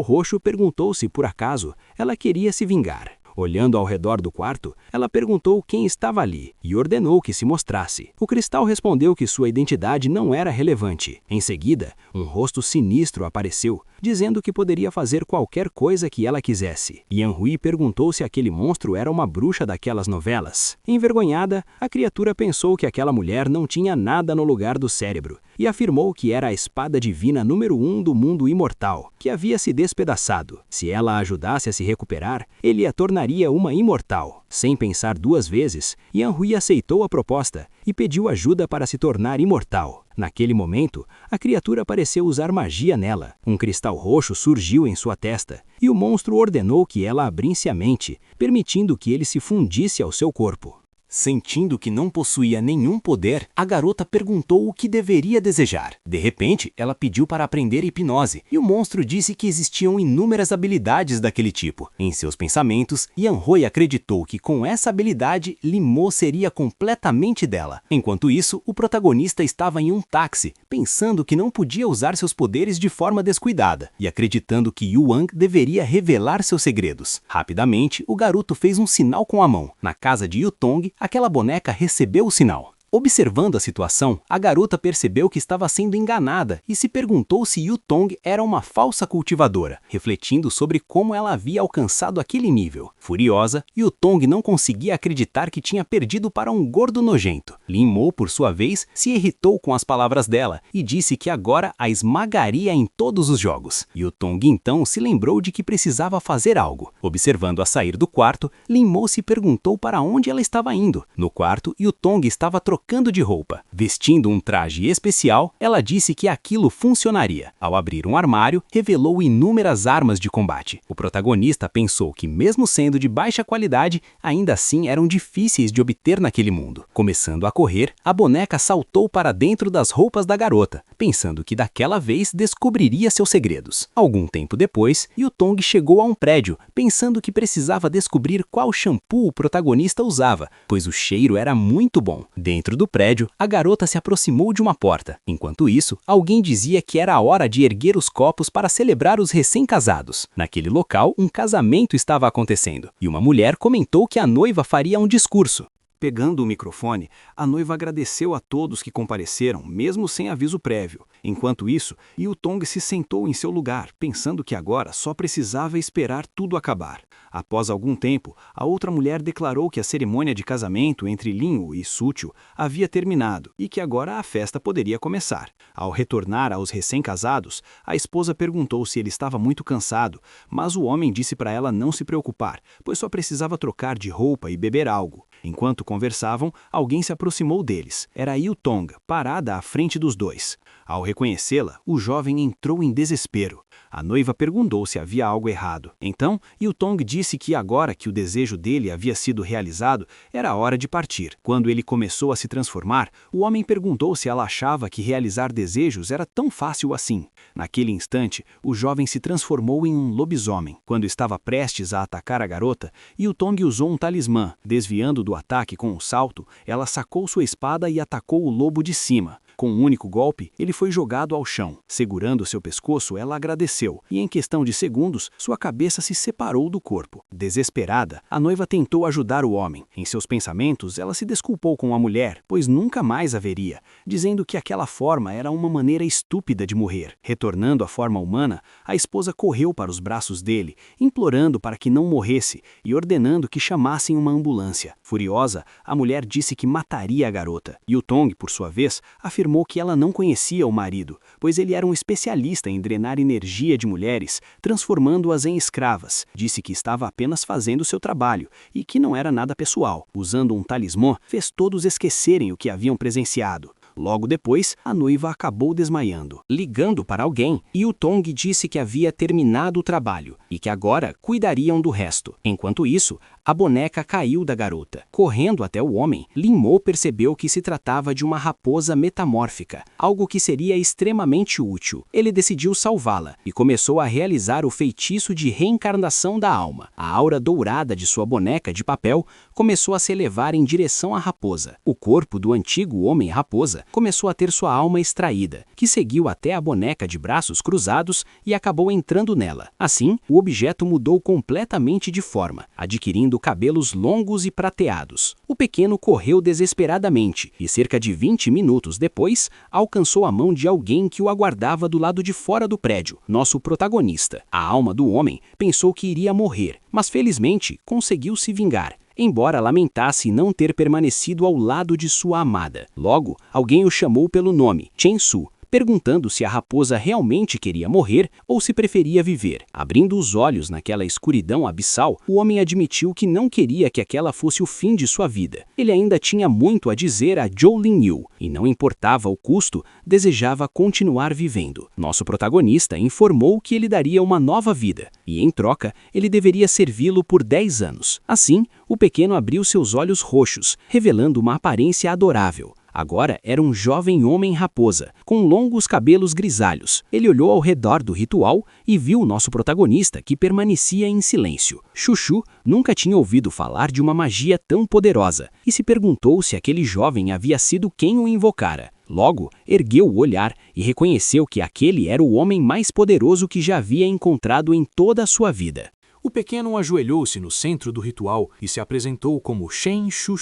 roxo perguntou se, por acaso, ela queria se vingar. Olhando ao redor do quarto, ela perguntou quem estava ali e ordenou que se mostrasse. O cristal respondeu que sua identidade não era relevante. Em seguida, um rosto sinistro apareceu, dizendo que poderia fazer qualquer coisa que ela quisesse. Yan-Hui perguntou se aquele monstro era uma bruxa daquelas novelas. Envergonhada, a criatura pensou que aquela mulher não tinha nada no lugar do cérebro e afirmou que era a espada divina número 1 do mundo imortal, que havia se despedaçado. Se ela a ajudasse a se recuperar, ele a tornaria uma imortal. Sem pensar duas vezes, Yan-Hui aceitou a proposta e pediu ajuda para se tornar imortal. Naquele momento, a criatura pareceu usar magia nela. Um cristal roxo surgiu em sua testa, e o monstro ordenou que ela abrisse a mente, permitindo que ele se fundisse ao seu corpo. Sentindo que não possuía nenhum poder, a garota perguntou o que deveria desejar. De repente, ela pediu para aprender hipnose, e o monstro disse que existiam inúmeras habilidades daquele tipo. Em seus pensamentos, Yan-Hui acreditou que com essa habilidade, Lin Mo seria completamente dela. Enquanto isso, o protagonista estava em um táxi, pensando que não podia usar seus poderes de forma descuidada, e acreditando que Yu Wang deveria revelar seus segredos. Rapidamente, o garoto fez um sinal com a mão. Na casa de Yu Tong, aquela boneca recebeu o sinal. Observando a situação, a garota percebeu que estava sendo enganada e se perguntou se Yu Tong era uma falsa cultivadora, refletindo sobre como ela havia alcançado aquele nível. Furiosa, Yu Tong não conseguia acreditar que tinha perdido para um gordo nojento. Lin Mo, por sua vez, se irritou com as palavras dela e disse que agora a esmagaria em todos os jogos. Yu Tong então se lembrou de que precisava fazer algo. Observando-a sair do quarto, Lin Mo se perguntou para onde ela estava indo. No quarto, Yu Tong estava trocando de roupa. Vestindo um traje especial, ela disse que aquilo funcionaria. Ao abrir um armário, revelou inúmeras armas de combate. O protagonista pensou que, mesmo sendo de baixa qualidade, ainda assim eram difíceis de obter naquele mundo. Começando a correr, a boneca saltou para dentro das roupas da garota, pensando que daquela vez descobriria seus segredos. Algum tempo depois, Yu Tong chegou a um prédio, pensando que precisava descobrir qual shampoo o protagonista usava, pois o cheiro era muito bom. Dentro do prédio, a garota se aproximou de uma porta. Enquanto isso, alguém dizia que era a hora de erguer os copos para celebrar os recém-casados. Naquele local, um casamento estava acontecendo, e uma mulher comentou que a noiva faria um discurso. Pegando o microfone, a noiva agradeceu a todos que compareceram, mesmo sem aviso prévio. Enquanto isso, Yu Tong se sentou em seu lugar, pensando que agora só precisava esperar tudo acabar. Após algum tempo, a outra mulher declarou que a cerimônia de casamento entre Lin e Sutiu havia terminado e que agora a festa poderia começar. Ao retornar aos recém-casados, a esposa perguntou se ele estava muito cansado, mas o homem disse para ela não se preocupar, pois só precisava trocar de roupa e beber algo. Enquanto conversavam, alguém se aproximou deles. Era Yu Tong, parada à frente dos dois. Ao reconhecê-la, o jovem entrou em desespero. A noiva perguntou se havia algo errado. Então, Yu Tong disse que agora que o desejo dele havia sido realizado, era hora de partir. Quando ele começou a se transformar, o homem perguntou se ela achava que realizar desejos era tão fácil assim. Naquele instante, o jovem se transformou em um lobisomem. Quando estava prestes a atacar a garota, Yu Tong usou um talismã. Desviando do ataque com um salto, ela sacou sua espada e atacou o lobo de cima. Com um único golpe, ele foi jogado ao chão. Segurando seu pescoço, ela agradeceu, e em questão de segundos, sua cabeça se separou do corpo. Desesperada, a noiva tentou ajudar o homem. Em seus pensamentos, ela se desculpou com a mulher, pois nunca mais a veria, dizendo que aquela forma era uma maneira estúpida de morrer. Retornando à forma humana, a esposa correu para os braços dele, implorando para que não morresse e ordenando que chamassem uma ambulância. Furiosa, a mulher disse que mataria a garota. Yu Tong, por sua vez, afirmou afirmou que ela não conhecia o marido, pois ele era um especialista em drenar energia de mulheres, transformando-as em escravas. Disse que estava apenas fazendo seu trabalho e que não era nada pessoal. Usando um talismã, fez todos esquecerem o que haviam presenciado. Logo depois, a noiva acabou desmaiando, ligando para alguém, e o Tong disse que havia terminado o trabalho e que agora cuidariam do resto. Enquanto isso, a boneca caiu da garota. Correndo até o homem, Lin Mo percebeu que se tratava de uma raposa metamórfica, algo que seria extremamente útil. Ele decidiu salvá-la e começou a realizar o feitiço de reencarnação da alma. A aura dourada de sua boneca de papel começou a se elevar em direção à raposa. O corpo do antigo homem-raposa começou a ter sua alma extraída, que seguiu até a boneca de braços cruzados e acabou entrando nela. Assim, o objeto mudou completamente de forma, adquirindo cabelos longos e prateados. O pequeno correu desesperadamente e, cerca de 20 minutos depois, alcançou a mão de alguém que o aguardava do lado de fora do prédio, nosso protagonista. A alma do homem pensou que iria morrer, mas felizmente conseguiu se vingar, embora lamentasse não ter permanecido ao lado de sua amada. Logo, alguém o chamou pelo nome, Chen Su, perguntando se a raposa realmente queria morrer ou se preferia viver. Abrindo os olhos naquela escuridão abissal, o homem admitiu que não queria que aquela fosse o fim de sua vida. Ele ainda tinha muito a dizer a Zhou Linyu e, não importava o custo, desejava continuar vivendo. Nosso protagonista informou que ele daria uma nova vida e, em troca, ele deveria servi-lo por 10 anos. Assim, o pequeno abriu seus olhos roxos, revelando uma aparência adorável. Agora era um jovem homem-raposa, com longos cabelos grisalhos. Ele olhou ao redor do ritual e viu o nosso protagonista, que permanecia em silêncio. Chuchu nunca tinha ouvido falar de uma magia tão poderosa e se perguntou se aquele jovem havia sido quem o invocara. Logo, ergueu o olhar e reconheceu que aquele era o homem mais poderoso que já havia encontrado em toda a sua vida. O pequeno ajoelhou-se no centro do ritual e se apresentou como Shen Shu,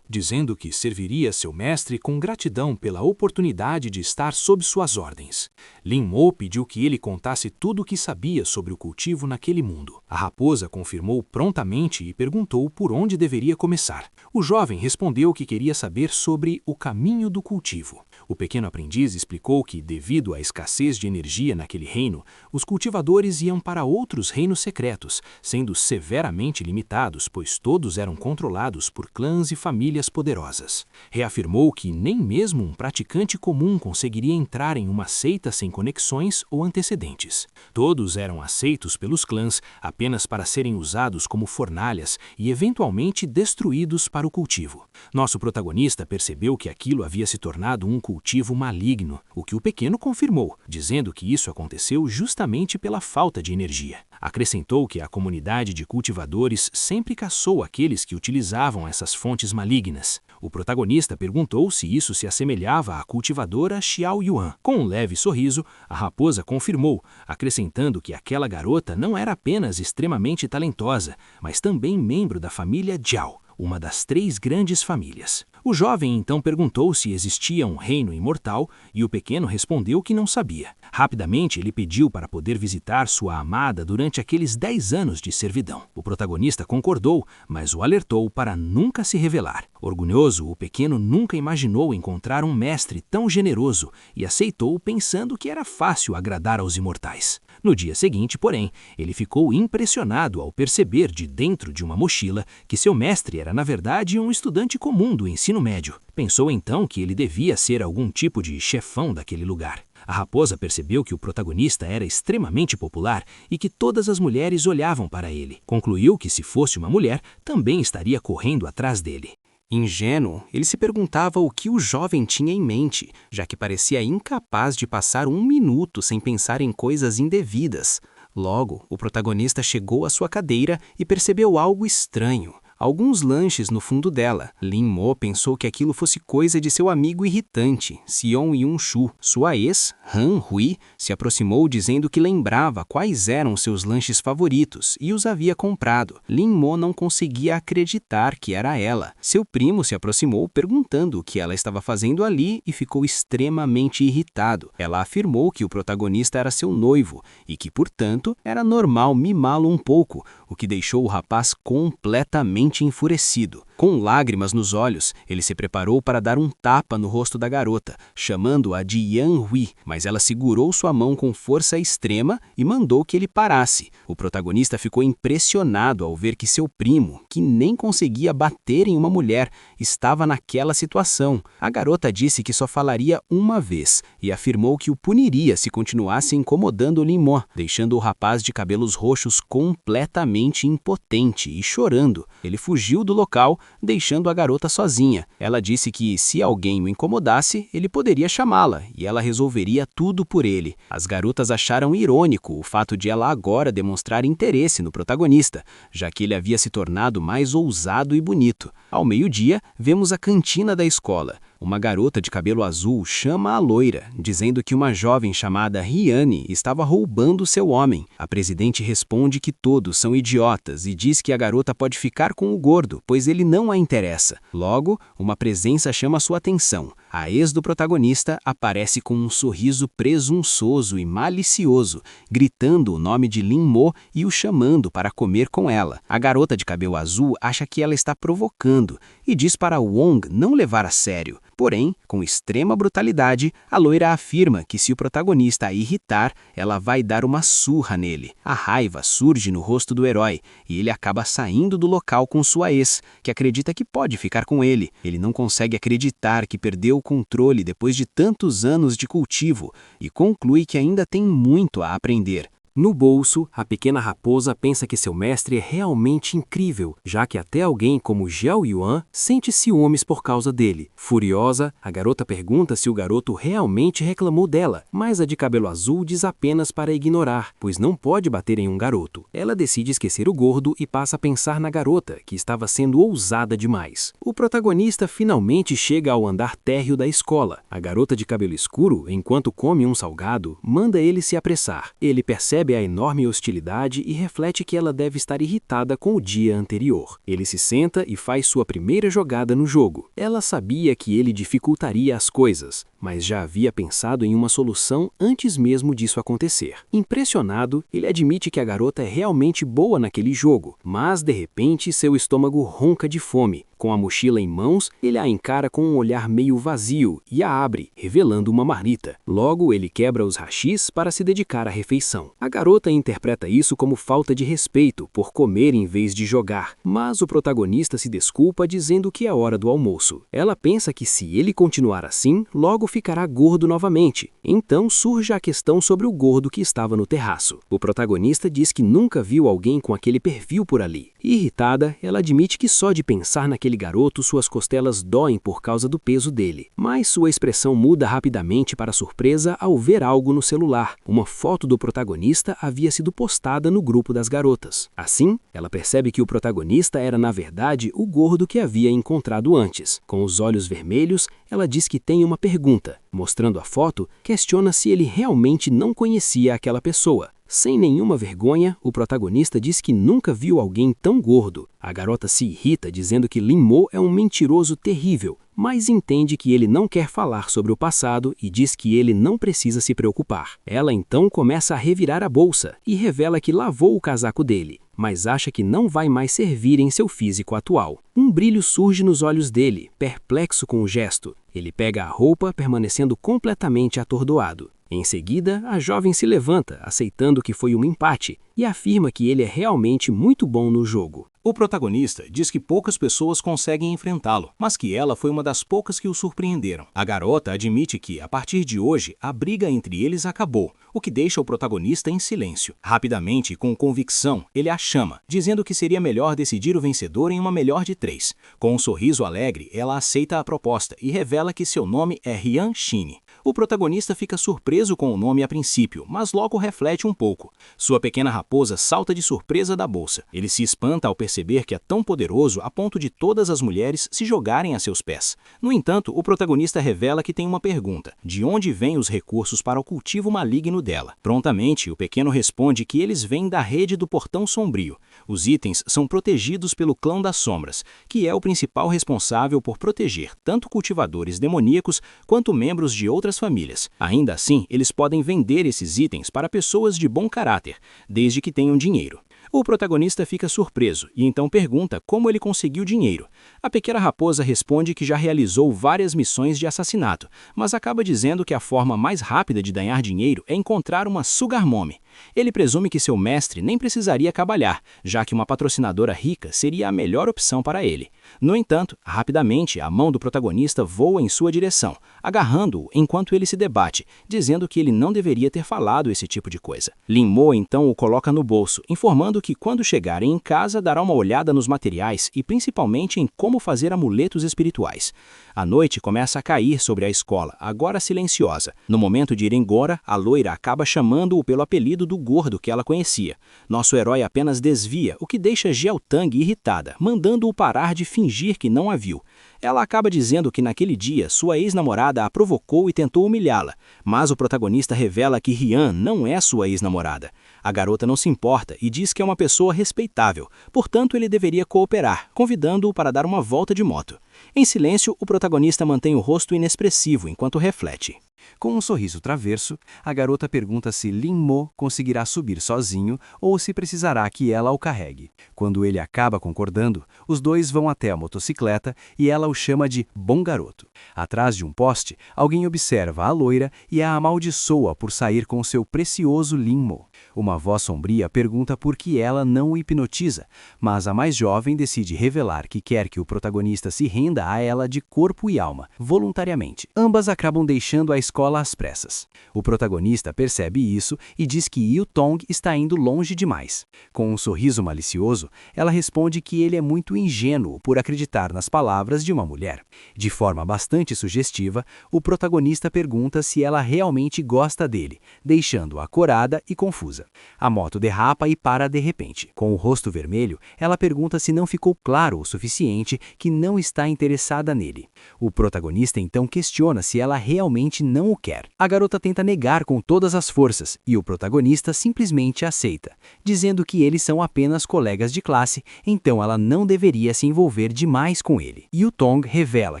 dizendo que serviria seu mestre com gratidão pela oportunidade de estar sob suas ordens. Lin Mo pediu que ele contasse tudo o que sabia sobre o cultivo naquele mundo. A raposa confirmou prontamente e perguntou por onde deveria começar. O jovem respondeu que queria saber sobre o caminho do cultivo. O pequeno aprendiz explicou que, devido à escassez de energia naquele reino, os cultivadores iam para outros reinos secretos, sendo severamente limitados, pois todos eram controlados por clãs e famílias poderosas. Reafirmou que nem mesmo um praticante comum conseguiria entrar em uma seita sem conexões ou antecedentes. Todos eram aceitos pelos clãs apenas para serem usados como fornalhas e eventualmente destruídos para o cultivo. Nosso protagonista percebeu que aquilo havia se tornado um cultivo maligno, o que o pequeno confirmou, dizendo que isso aconteceu justamente pela falta de energia. Acrescentou que a comunidade de cultivadores sempre caçou aqueles que utilizavam essas fontes malignas. O protagonista perguntou se isso se assemelhava à cultivadora Xiao Yuan. Com um leve sorriso, a raposa confirmou, acrescentando que aquela garota não era apenas extremamente talentosa, mas também membro da família Jiao, uma das 3 grandes famílias. O jovem então perguntou se existia um reino imortal e o pequeno respondeu que não sabia. Rapidamente, ele pediu para poder visitar sua amada durante aqueles 10 anos de servidão. O protagonista concordou, mas o alertou para nunca se revelar. Orgulhoso, o pequeno nunca imaginou encontrar um mestre tão generoso e aceitou pensando que era fácil agradar aos imortais. No dia seguinte, porém, ele ficou impressionado ao perceber de dentro de uma mochila que seu mestre era, na verdade, um estudante comum do ensino médio. Pensou então que ele devia ser algum tipo de chefão daquele lugar. A raposa percebeu que o protagonista era extremamente popular e que todas as mulheres olhavam para ele. Concluiu que, se fosse uma mulher, também estaria correndo atrás dele. Ingênuo, ele se perguntava o que o jovem tinha em mente, já que parecia incapaz de passar 1 minuto sem pensar em coisas indevidas. Logo, o protagonista chegou à sua cadeira e percebeu algo estranho. Alguns lanches no fundo dela. Lin Mo pensou que aquilo fosse coisa de seu amigo irritante, Sion Yun-shu. Sua ex, Han Hui, se aproximou dizendo que lembrava quais eram seus lanches favoritos e os havia comprado. Lin Mo não conseguia acreditar que era ela. Seu primo se aproximou perguntando o que ela estava fazendo ali e ficou extremamente irritado. Ela afirmou que o protagonista era seu noivo e que, portanto, era normal mimá-lo um pouco, o que deixou o rapaz completamente enfurecido. Com lágrimas nos olhos, ele se preparou para dar um tapa no rosto da garota, chamando-a de Yan Hui, mas ela segurou sua mão com força extrema e mandou que ele parasse. O protagonista ficou impressionado ao ver que seu primo, que nem conseguia bater em uma mulher, estava naquela situação. A garota disse que só falaria uma vez e afirmou que o puniria se continuasse incomodando Lin Mo, deixando o rapaz de cabelos roxos completamente impotente e chorando. Ele fugiu do local, deixando a garota sozinha. Ela disse que, se alguém o incomodasse, ele poderia chamá-la e ela resolveria tudo por ele. As garotas acharam irônico o fato de ela agora demonstrar interesse no protagonista, já que ele havia se tornado mais ousado e bonito. Ao meio-dia, vemos a cantina da escola. Uma garota de cabelo azul chama a loira, dizendo que uma jovem chamada Riane estava roubando seu homem. A presidente responde que todos são idiotas e diz que a garota pode ficar com o gordo, pois ele não a interessa. Logo, uma presença chama sua atenção. A ex do protagonista aparece com um sorriso presunçoso e malicioso, gritando o nome de Lin Mo e o chamando para comer com ela. A garota de cabelo azul acha que ela está provocando e diz para Wong não levar a sério. Porém, com extrema brutalidade, a loira afirma que se o protagonista a irritar, ela vai dar uma surra nele. A raiva surge no rosto do herói e ele acaba saindo do local com sua ex, que acredita que pode ficar com ele. Ele não consegue acreditar que perdeu o controle depois de tantos anos de cultivo e conclui que ainda tem muito a aprender. No bolso, a pequena raposa pensa que seu mestre é realmente incrível, já que até alguém como Xiao Yuan sente ciúmes por causa dele. Furiosa, a garota pergunta se o garoto realmente reclamou dela, mas a de cabelo azul diz apenas para ignorar, pois não pode bater em um garoto. Ela decide esquecer o gordo e passa a pensar na garota, que estava sendo ousada demais. O protagonista finalmente chega ao andar térreo da escola. A garota de cabelo escuro, enquanto come um salgado, manda ele se apressar. Ele percebe a enorme hostilidade e reflete que ela deve estar irritada com o dia anterior. Ele se senta e faz sua primeira jogada no jogo. Ela sabia que ele dificultaria as coisas, mas já havia pensado em uma solução antes mesmo disso acontecer. Impressionado, ele admite que a garota é realmente boa naquele jogo, mas de repente seu estômago ronca de fome. Com a mochila em mãos, ele a encara com um olhar meio vazio e a abre, revelando uma marmita. Logo, ele quebra os hashis para se dedicar à refeição. A garota interpreta isso como falta de respeito por comer em vez de jogar, mas o protagonista se desculpa dizendo que é hora do almoço. Ela pensa que se ele continuar assim, logo ficará gordo novamente. Então surge a questão sobre o gordo que estava no terraço. O protagonista diz que nunca viu alguém com aquele perfil por ali. Irritada, ela admite que só de pensar naquele garoto suas costelas doem por causa do peso dele. Mas sua expressão muda rapidamente para surpresa ao ver algo no celular. Uma foto do protagonista havia sido postada no grupo das garotas. Assim, ela percebe que o protagonista era na verdade o gordo que havia encontrado antes. Com os olhos vermelhos, ela diz que tem uma pergunta. Mostrando a foto, questiona se ele realmente não conhecia aquela pessoa. Sem nenhuma vergonha, o protagonista diz que nunca viu alguém tão gordo. A garota se irrita dizendo que Lin Mo é um mentiroso terrível, mas entende que ele não quer falar sobre o passado e diz que ele não precisa se preocupar. Ela então começa a revirar a bolsa e revela que lavou o casaco dele, mas acha que não vai mais servir em seu físico atual. Um brilho surge nos olhos dele, perplexo com o gesto. Ele pega a roupa, permanecendo completamente atordoado. Em seguida, a jovem se levanta, aceitando que foi um empate, e afirma que ele é realmente muito bom no jogo. O protagonista diz que poucas pessoas conseguem enfrentá-lo, mas que ela foi uma das poucas que o surpreenderam. A garota admite que, a partir de hoje, a briga entre eles acabou, o que deixa o protagonista em silêncio. Rapidamente, com convicção, ele a chama, dizendo que seria melhor decidir o vencedor em uma melhor de 3. Com um sorriso alegre, ela aceita a proposta e revela que seu nome é Rian Shine. O protagonista fica surpreso com o nome a princípio, mas logo reflete um pouco. Sua pequena raposa salta de surpresa da bolsa. Ele se espanta ao perceber que é tão poderoso a ponto de todas as mulheres se jogarem a seus pés. No entanto, o protagonista revela que tem uma pergunta: de onde vêm os recursos para o cultivo maligno dela? Prontamente, o pequeno responde que eles vêm da rede do Portão Sombrio. Os itens são protegidos pelo Clã das Sombras, que é o principal responsável por proteger tanto cultivadores demoníacos quanto membros de outras famílias. Ainda assim, eles podem vender esses itens para pessoas de bom caráter, desde que tenham dinheiro. O protagonista fica surpreso e então pergunta como ele conseguiu dinheiro. A pequena raposa responde que já realizou várias missões de assassinato, mas acaba dizendo que a forma mais rápida de ganhar dinheiro é encontrar uma sugar mommy. Ele presume que seu mestre nem precisaria trabalhar, já que uma patrocinadora rica seria a melhor opção para ele. No entanto, rapidamente, a mão do protagonista voa em sua direção, agarrando-o enquanto ele se debate, dizendo que ele não deveria ter falado esse tipo de coisa. Lin Mo então o coloca no bolso, informando que quando chegarem em casa dará uma olhada nos materiais e principalmente em como fazer amuletos espirituais. A noite começa a cair sobre a escola, agora silenciosa. No momento de ir embora, a loira acaba chamando-o pelo apelido do gordo que ela conhecia. Nosso herói apenas desvia, o que deixa Jiaotang irritada, mandando-o parar de fingir que não a viu. Ela acaba dizendo que naquele dia sua ex-namorada a provocou e tentou humilhá-la, mas o protagonista revela que Rian não é sua ex-namorada. A garota não se importa e diz que é uma pessoa respeitável, portanto ele deveria cooperar, convidando-o para dar uma volta de moto. Em silêncio, o protagonista mantém o rosto inexpressivo enquanto reflete. Com um sorriso traverso, a garota pergunta se Lin Mo conseguirá subir sozinho ou se precisará que ela o carregue. Quando ele acaba concordando, os dois vão até a motocicleta e ela o chama de bom garoto. Atrás de um poste, alguém observa a loira e a amaldiçoa por sair com seu precioso Lin Mo. Uma voz sombria pergunta por que ela não o hipnotiza, mas a mais jovem decide revelar que quer que o protagonista se renda a ela de corpo e alma, voluntariamente. Ambas acabam deixando a escola às pressas. O protagonista percebe isso e diz que Yutong está indo longe demais. Com um sorriso malicioso, ela responde que ele é muito ingênuo por acreditar nas palavras de uma mulher. De forma bastante sugestiva, o protagonista pergunta se ela realmente gosta dele, deixando-a corada e confusa. A moto derrapa e para de repente. Com o rosto vermelho, ela pergunta se não ficou claro o suficiente que não está interessada nele. O protagonista então questiona se ela realmente não o quer. A garota tenta negar com todas as forças e o protagonista simplesmente aceita, dizendo que eles são apenas colegas de classe, então ela não deveria se envolver demais com ele. Yutong revela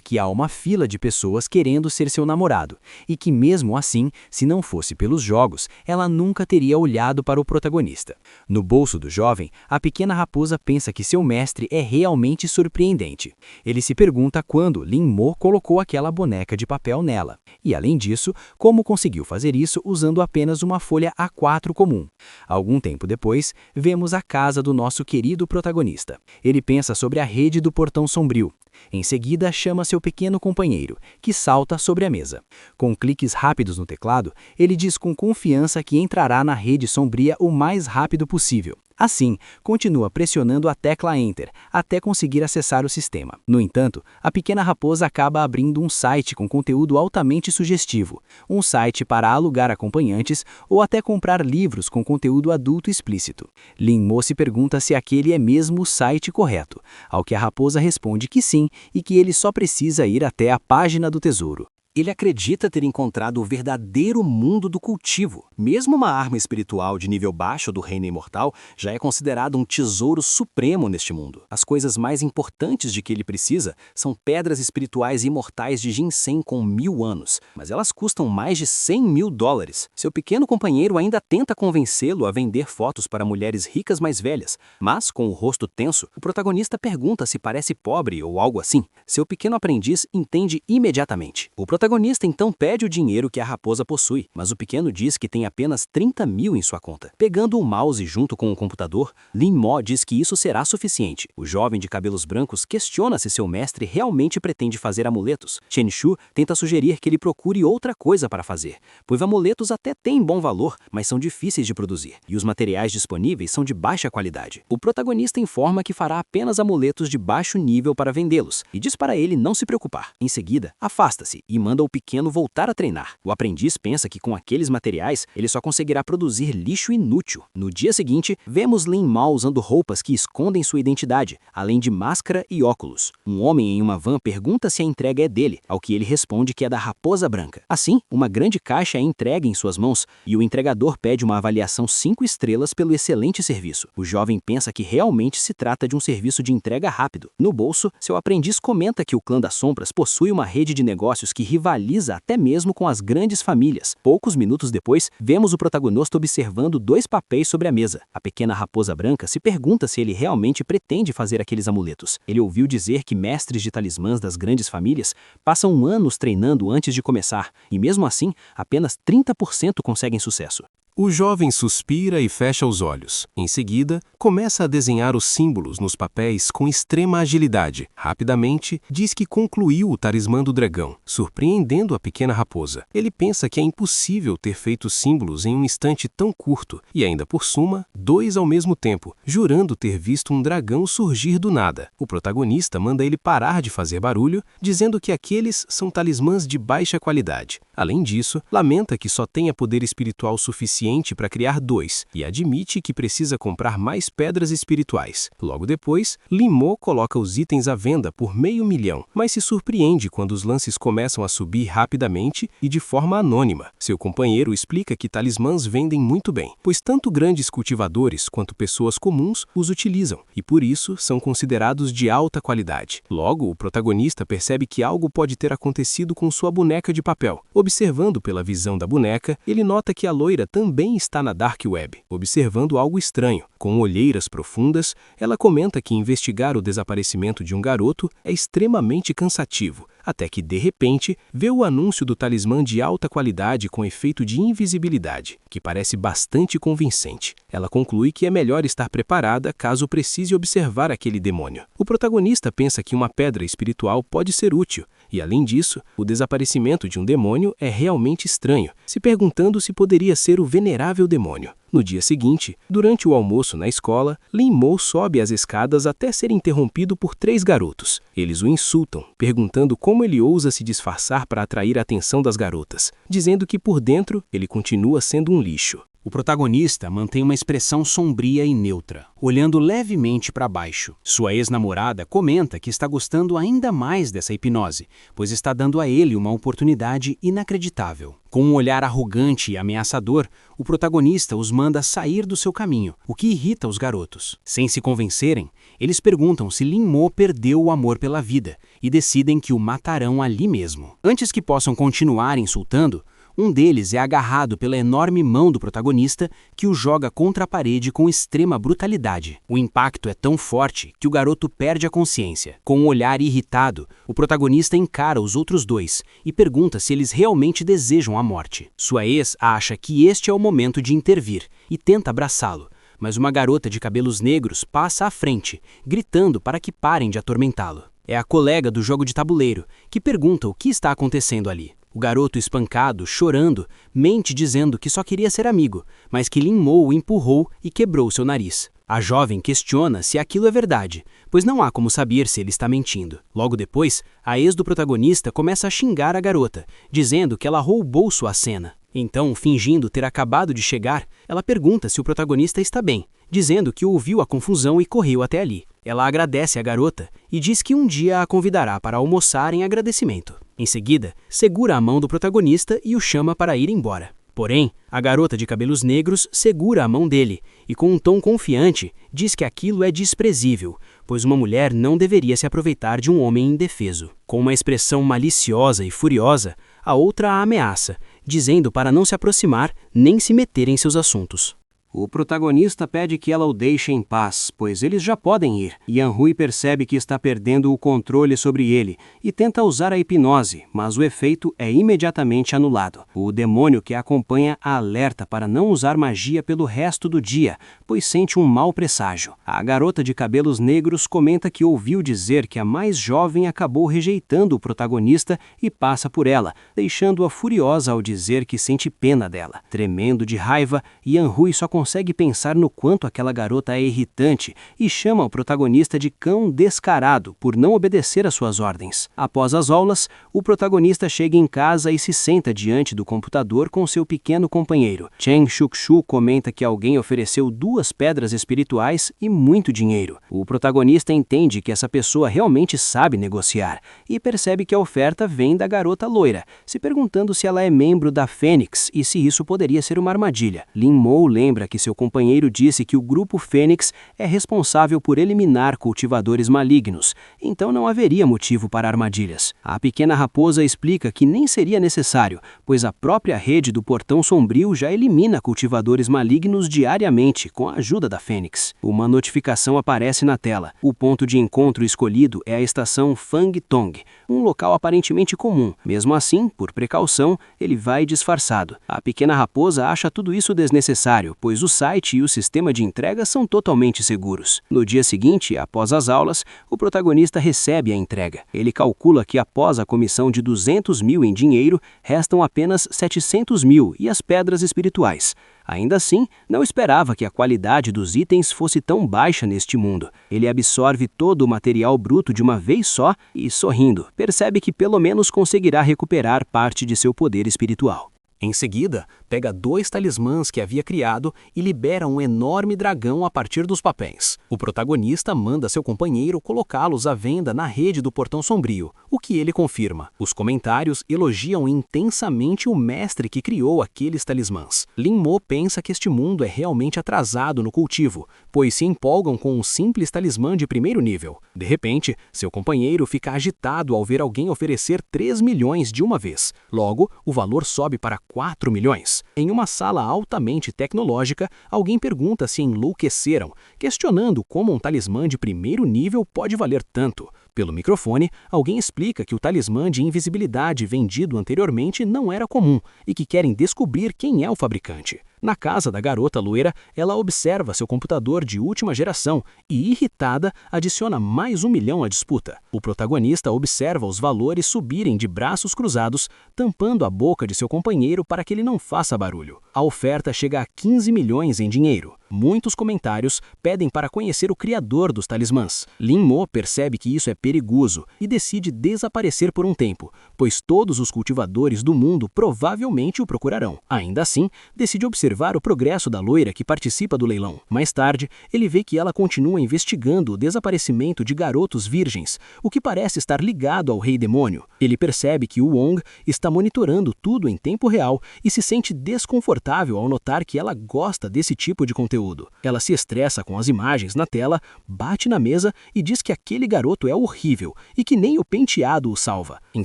que há uma fila de pessoas querendo ser seu namorado e que mesmo assim, se não fosse pelos jogos, ela nunca teria olhado para o protagonista. No bolso do jovem, a pequena raposa pensa que seu mestre é realmente surpreendente. Ele se pergunta quando Lin Mo colocou aquela boneca de papel nela. E além disso, como conseguiu fazer isso usando apenas uma folha A4 comum. Algum tempo depois, vemos a casa do nosso querido protagonista. Ele pensa sobre a rede do portão sombrio. Em seguida, chama seu pequeno companheiro, que salta sobre a mesa. Com cliques rápidos no teclado, ele diz com confiança que entrará na rede sombria o mais rápido possível. Assim, continua pressionando a tecla Enter, até conseguir acessar o sistema. No entanto, a pequena raposa acaba abrindo um site com conteúdo altamente sugestivo, um site para alugar acompanhantes ou até comprar livros com conteúdo adulto explícito. Lin Mo se pergunta se aquele é mesmo o site correto, ao que a raposa responde que sim e que ele só precisa ir até a página do tesouro. Ele acredita ter encontrado o verdadeiro mundo do cultivo. Mesmo uma arma espiritual de nível baixo do reino imortal já é considerado um tesouro supremo neste mundo. As coisas mais importantes de que ele precisa são pedras espirituais imortais de ginseng com 1000 anos, mas elas custam mais de $100.000. Seu pequeno companheiro ainda tenta convencê-lo a vender fotos para mulheres ricas mais velhas, mas, com o rosto tenso, o protagonista pergunta se parece pobre ou algo assim. Seu pequeno aprendiz entende imediatamente. O protagonista então pede o dinheiro que a raposa possui, mas o pequeno diz que tem apenas 30 mil em sua conta. Pegando o mouse junto com o computador, Lin Mo diz que isso será suficiente. O jovem de cabelos brancos questiona se seu mestre realmente pretende fazer amuletos. Chen Shu tenta sugerir que ele procure outra coisa para fazer, pois amuletos até têm bom valor, mas são difíceis de produzir, e os materiais disponíveis são de baixa qualidade. O protagonista informa que fará apenas amuletos de baixo nível para vendê-los, e diz para ele não se preocupar. Em seguida, afasta-se e manda o pequeno voltar a treinar. O aprendiz pensa que com aqueles materiais, ele só conseguirá produzir lixo inútil. No dia seguinte, vemos Lin Mo usando roupas que escondem sua identidade, além de máscara e óculos. Um homem em uma van pergunta se a entrega é dele, ao que ele responde que é da Raposa Branca. Assim, uma grande caixa é entregue em suas mãos e o entregador pede uma avaliação 5 estrelas pelo excelente serviço. O jovem pensa que realmente se trata de um serviço de entrega rápido. No bolso, seu aprendiz comenta que o Clã das Sombras possui uma rede de negócios que rivaliza até mesmo com as grandes famílias. Poucos minutos depois, vemos o protagonista observando 2 papéis sobre a mesa. A pequena raposa branca se pergunta se ele realmente pretende fazer aqueles amuletos. Ele ouviu dizer que mestres de talismãs das grandes famílias passam anos treinando antes de começar, e mesmo assim, apenas 30% conseguem sucesso. O jovem suspira e fecha os olhos. Em seguida, começa a desenhar os símbolos nos papéis com extrema agilidade. Rapidamente, diz que concluiu o talismã do dragão, surpreendendo a pequena raposa. Ele pensa que é impossível ter feito símbolos em um instante tão curto, e ainda por suma, 2 ao mesmo tempo, jurando ter visto um dragão surgir do nada. O protagonista manda ele parar de fazer barulho, dizendo que aqueles são talismãs de baixa qualidade. Além disso, lamenta que só tenha poder espiritual suficiente para criar 2 e admite que precisa comprar mais pedras espirituais. Logo depois, Lin Mo coloca os itens à venda por $500 mil, mas se surpreende quando os lances começam a subir rapidamente e de forma anônima. Seu companheiro explica que talismãs vendem muito bem, pois tanto grandes cultivadores quanto pessoas comuns os utilizam e por isso são considerados de alta qualidade. Logo, o protagonista percebe que algo pode ter acontecido com sua boneca de papel. Observando pela visão da boneca, ele nota que a loira também está na Dark Web, observando algo estranho. Com olheiras profundas, ela comenta que investigar o desaparecimento de um garoto é extremamente cansativo, até que, de repente, vê o anúncio do talismã de alta qualidade com efeito de invisibilidade, que parece bastante convincente. Ela conclui que é melhor estar preparada caso precise observar aquele demônio. O protagonista pensa que uma pedra espiritual pode ser útil, e além disso, o desaparecimento de um demônio é realmente estranho, se perguntando se poderia ser o venerável demônio. No dia seguinte, durante o almoço na escola, Lin Mo sobe as escadas até ser interrompido por 3 garotos. Eles o insultam, perguntando como ele ousa se disfarçar para atrair a atenção das garotas, dizendo que por dentro ele continua sendo um lixo. O protagonista mantém uma expressão sombria e neutra, olhando levemente para baixo. Sua ex-namorada comenta que está gostando ainda mais dessa hipnose, pois está dando a ele uma oportunidade inacreditável. Com um olhar arrogante e ameaçador, o protagonista os manda sair do seu caminho, o que irrita os garotos. Sem se convencerem, eles perguntam se Lin Mo perdeu o amor pela vida e decidem que o matarão ali mesmo. Antes que possam continuar insultando, um deles é agarrado pela enorme mão do protagonista que o joga contra a parede com extrema brutalidade. O impacto é tão forte que o garoto perde a consciência. Com um olhar irritado, o protagonista encara os outros 2 e pergunta se eles realmente desejam a morte. Sua ex acha que este é o momento de intervir e tenta abraçá-lo, mas uma garota de cabelos negros passa à frente, gritando para que parem de atormentá-lo. É a colega do jogo de tabuleiro, que pergunta o que está acontecendo ali. O garoto espancado, chorando, mente dizendo que só queria ser amigo, mas que Lin Mo o empurrou e quebrou seu nariz. A jovem questiona se aquilo é verdade, pois não há como saber se ele está mentindo. Logo depois, a ex do protagonista começa a xingar a garota, dizendo que ela roubou sua cena. Então, fingindo ter acabado de chegar, ela pergunta se o protagonista está bem, dizendo que ouviu a confusão e correu até ali. Ela agradece a garota e diz que um dia a convidará para almoçar em agradecimento. Em seguida, segura a mão do protagonista e o chama para ir embora. Porém, a garota de cabelos negros segura a mão dele e, com um tom confiante, diz que aquilo é desprezível, pois uma mulher não deveria se aproveitar de um homem indefeso. Com uma expressão maliciosa e furiosa, a outra a ameaça, dizendo para não se aproximar nem se meter em seus assuntos. O protagonista pede que ela o deixe em paz, pois eles já podem ir. Yan-Hui percebe que está perdendo o controle sobre ele e tenta usar a hipnose, mas o efeito é imediatamente anulado. O demônio que a acompanha a alerta para não usar magia pelo resto do dia, pois sente um mau presságio. A garota de cabelos negros comenta que ouviu dizer que a mais jovem acabou rejeitando o protagonista e passa por ela, deixando-a furiosa ao dizer que sente pena dela. Tremendo de raiva, Yan-Hui só consegue pensar no quanto aquela garota é irritante e chama o protagonista de cão descarado por não obedecer às suas ordens. Após as aulas, o protagonista chega em casa e se senta diante do computador com seu pequeno companheiro. Chen Xuxu comenta que alguém ofereceu 2 pedras espirituais e muito dinheiro. O protagonista entende que essa pessoa realmente sabe negociar e percebe que a oferta vem da garota loira, se perguntando se ela é membro da Fênix e se isso poderia ser uma armadilha. Lin Mo lembra que seu companheiro disse que o Grupo Fênix é responsável por eliminar cultivadores malignos, então não haveria motivo para armadilhas. A pequena raposa explica que nem seria necessário, pois a própria rede do Portão Sombrio já elimina cultivadores malignos diariamente com a ajuda da Fênix. Uma notificação aparece na tela. O ponto de encontro escolhido é a estação Fang Tong, um local aparentemente comum. Mesmo assim, por precaução, ele vai disfarçado. A pequena raposa acha tudo isso desnecessário, pois o site e o sistema de entrega são totalmente seguros. No dia seguinte, após as aulas, o protagonista recebe a entrega. Ele calcula que após a comissão de 200 mil em dinheiro, restam apenas 700 mil e as pedras espirituais. Ainda assim, não esperava que a qualidade dos itens fosse tão baixa neste mundo. Ele absorve todo o material bruto de uma vez só e, sorrindo, percebe que pelo menos conseguirá recuperar parte de seu poder espiritual. Em seguida, pega 2 talismãs que havia criado e libera um enorme dragão a partir dos papéis. O protagonista manda seu companheiro colocá-los à venda na rede do Portão Sombrio, o que ele confirma. Os comentários elogiam intensamente o mestre que criou aqueles talismãs. Lin Mo pensa que este mundo é realmente atrasado no cultivo, pois se empolgam com um simples talismã de primeiro nível. De repente, seu companheiro fica agitado ao ver alguém oferecer 3 milhões de uma vez. Logo, o valor sobe para 4 milhões. Em uma sala altamente tecnológica, alguém pergunta se enlouqueceram, questionando como um talismã de primeiro nível pode valer tanto. Pelo microfone, alguém explica que o talismã de invisibilidade vendido anteriormente não era comum e que querem descobrir quem é o fabricante. Na casa da garota loira, ela observa seu computador de última geração e, irritada, adiciona mais 1 milhão à disputa. O protagonista observa os valores subirem de braços cruzados, tampando a boca de seu companheiro para que ele não faça barulho. A oferta chega a 15 milhões em dinheiro. Muitos comentários pedem para conhecer o criador dos talismãs. Lin Mo percebe que isso é perigoso e decide desaparecer por um tempo, pois todos os cultivadores do mundo provavelmente o procurarão. Ainda assim, decide observar o progresso da loira que participa do leilão. Mais tarde, ele vê que ela continua investigando o desaparecimento de garotos virgens, o que parece estar ligado ao Rei Demônio. Ele percebe que o Wong está monitorando tudo em tempo real e se sente desconfortável ao notar que ela gosta desse tipo de conteúdo. Ela se estressa com as imagens na tela, bate na mesa e diz que aquele garoto é horrível e que nem o penteado o salva. Em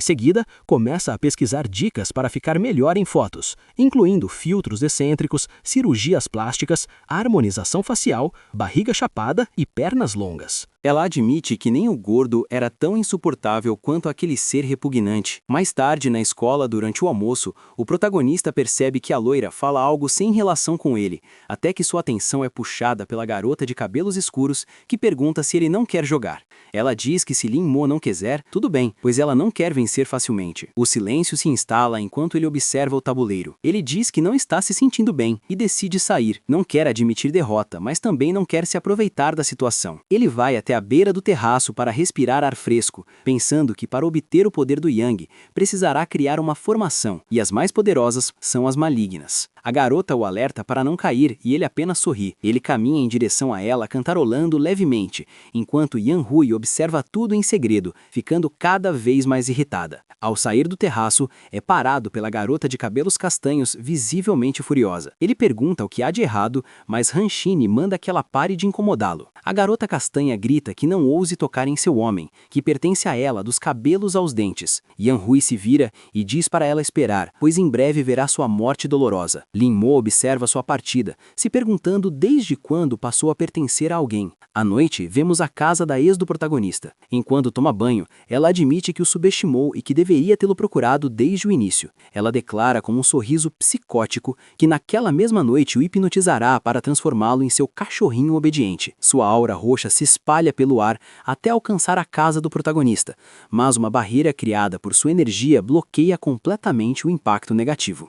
seguida, começa a pesquisar dicas para ficar melhor em fotos, incluindo filtros excêntricos, cirurgias plásticas, harmonização facial, barriga chapada e pernas longas. Ela admite que nem o gordo era tão insuportável quanto aquele ser repugnante. Mais tarde, na escola, durante o almoço, o protagonista percebe que a loira fala algo sem relação com ele, até que sua atenção é puxada pela garota de cabelos escuros, que pergunta se ele não quer jogar. Ela diz que se Lin Mo não quiser, tudo bem, pois ela não quer vencer facilmente. O silêncio se instala enquanto ele observa o tabuleiro. Ele diz que não está se sentindo bem e decide sair. Não quer admitir derrota, mas também não quer se aproveitar da situação. Ele vai até a beira do terraço para respirar ar fresco, pensando que para obter o poder do Yang, precisará criar uma formação, e as mais poderosas são as malignas. A garota o alerta para não cair e ele apenas sorri. Ele caminha em direção a ela cantarolando levemente, enquanto Yan Hui observa tudo em segredo, ficando cada vez mais irritada. Ao sair do terraço, é parado pela garota de cabelos castanhos, visivelmente furiosa. Ele pergunta o que há de errado, mas Han Xin manda que ela pare de incomodá-lo. A garota castanha grita que não ouse tocar em seu homem, que pertence a ela dos cabelos aos dentes. Yan Hui se vira e diz para ela esperar, pois em breve verá sua morte dolorosa. Lin Mo observa sua partida, se perguntando desde quando passou a pertencer a alguém. À noite, vemos a casa da ex do protagonista. Enquanto toma banho, ela admite que o subestimou e que deveria tê-lo procurado desde o início. Ela declara com um sorriso psicótico que naquela mesma noite o hipnotizará para transformá-lo em seu cachorrinho obediente. Sua aura roxa se espalha pelo ar até alcançar a casa do protagonista, mas uma barreira criada por sua energia bloqueia completamente o impacto negativo.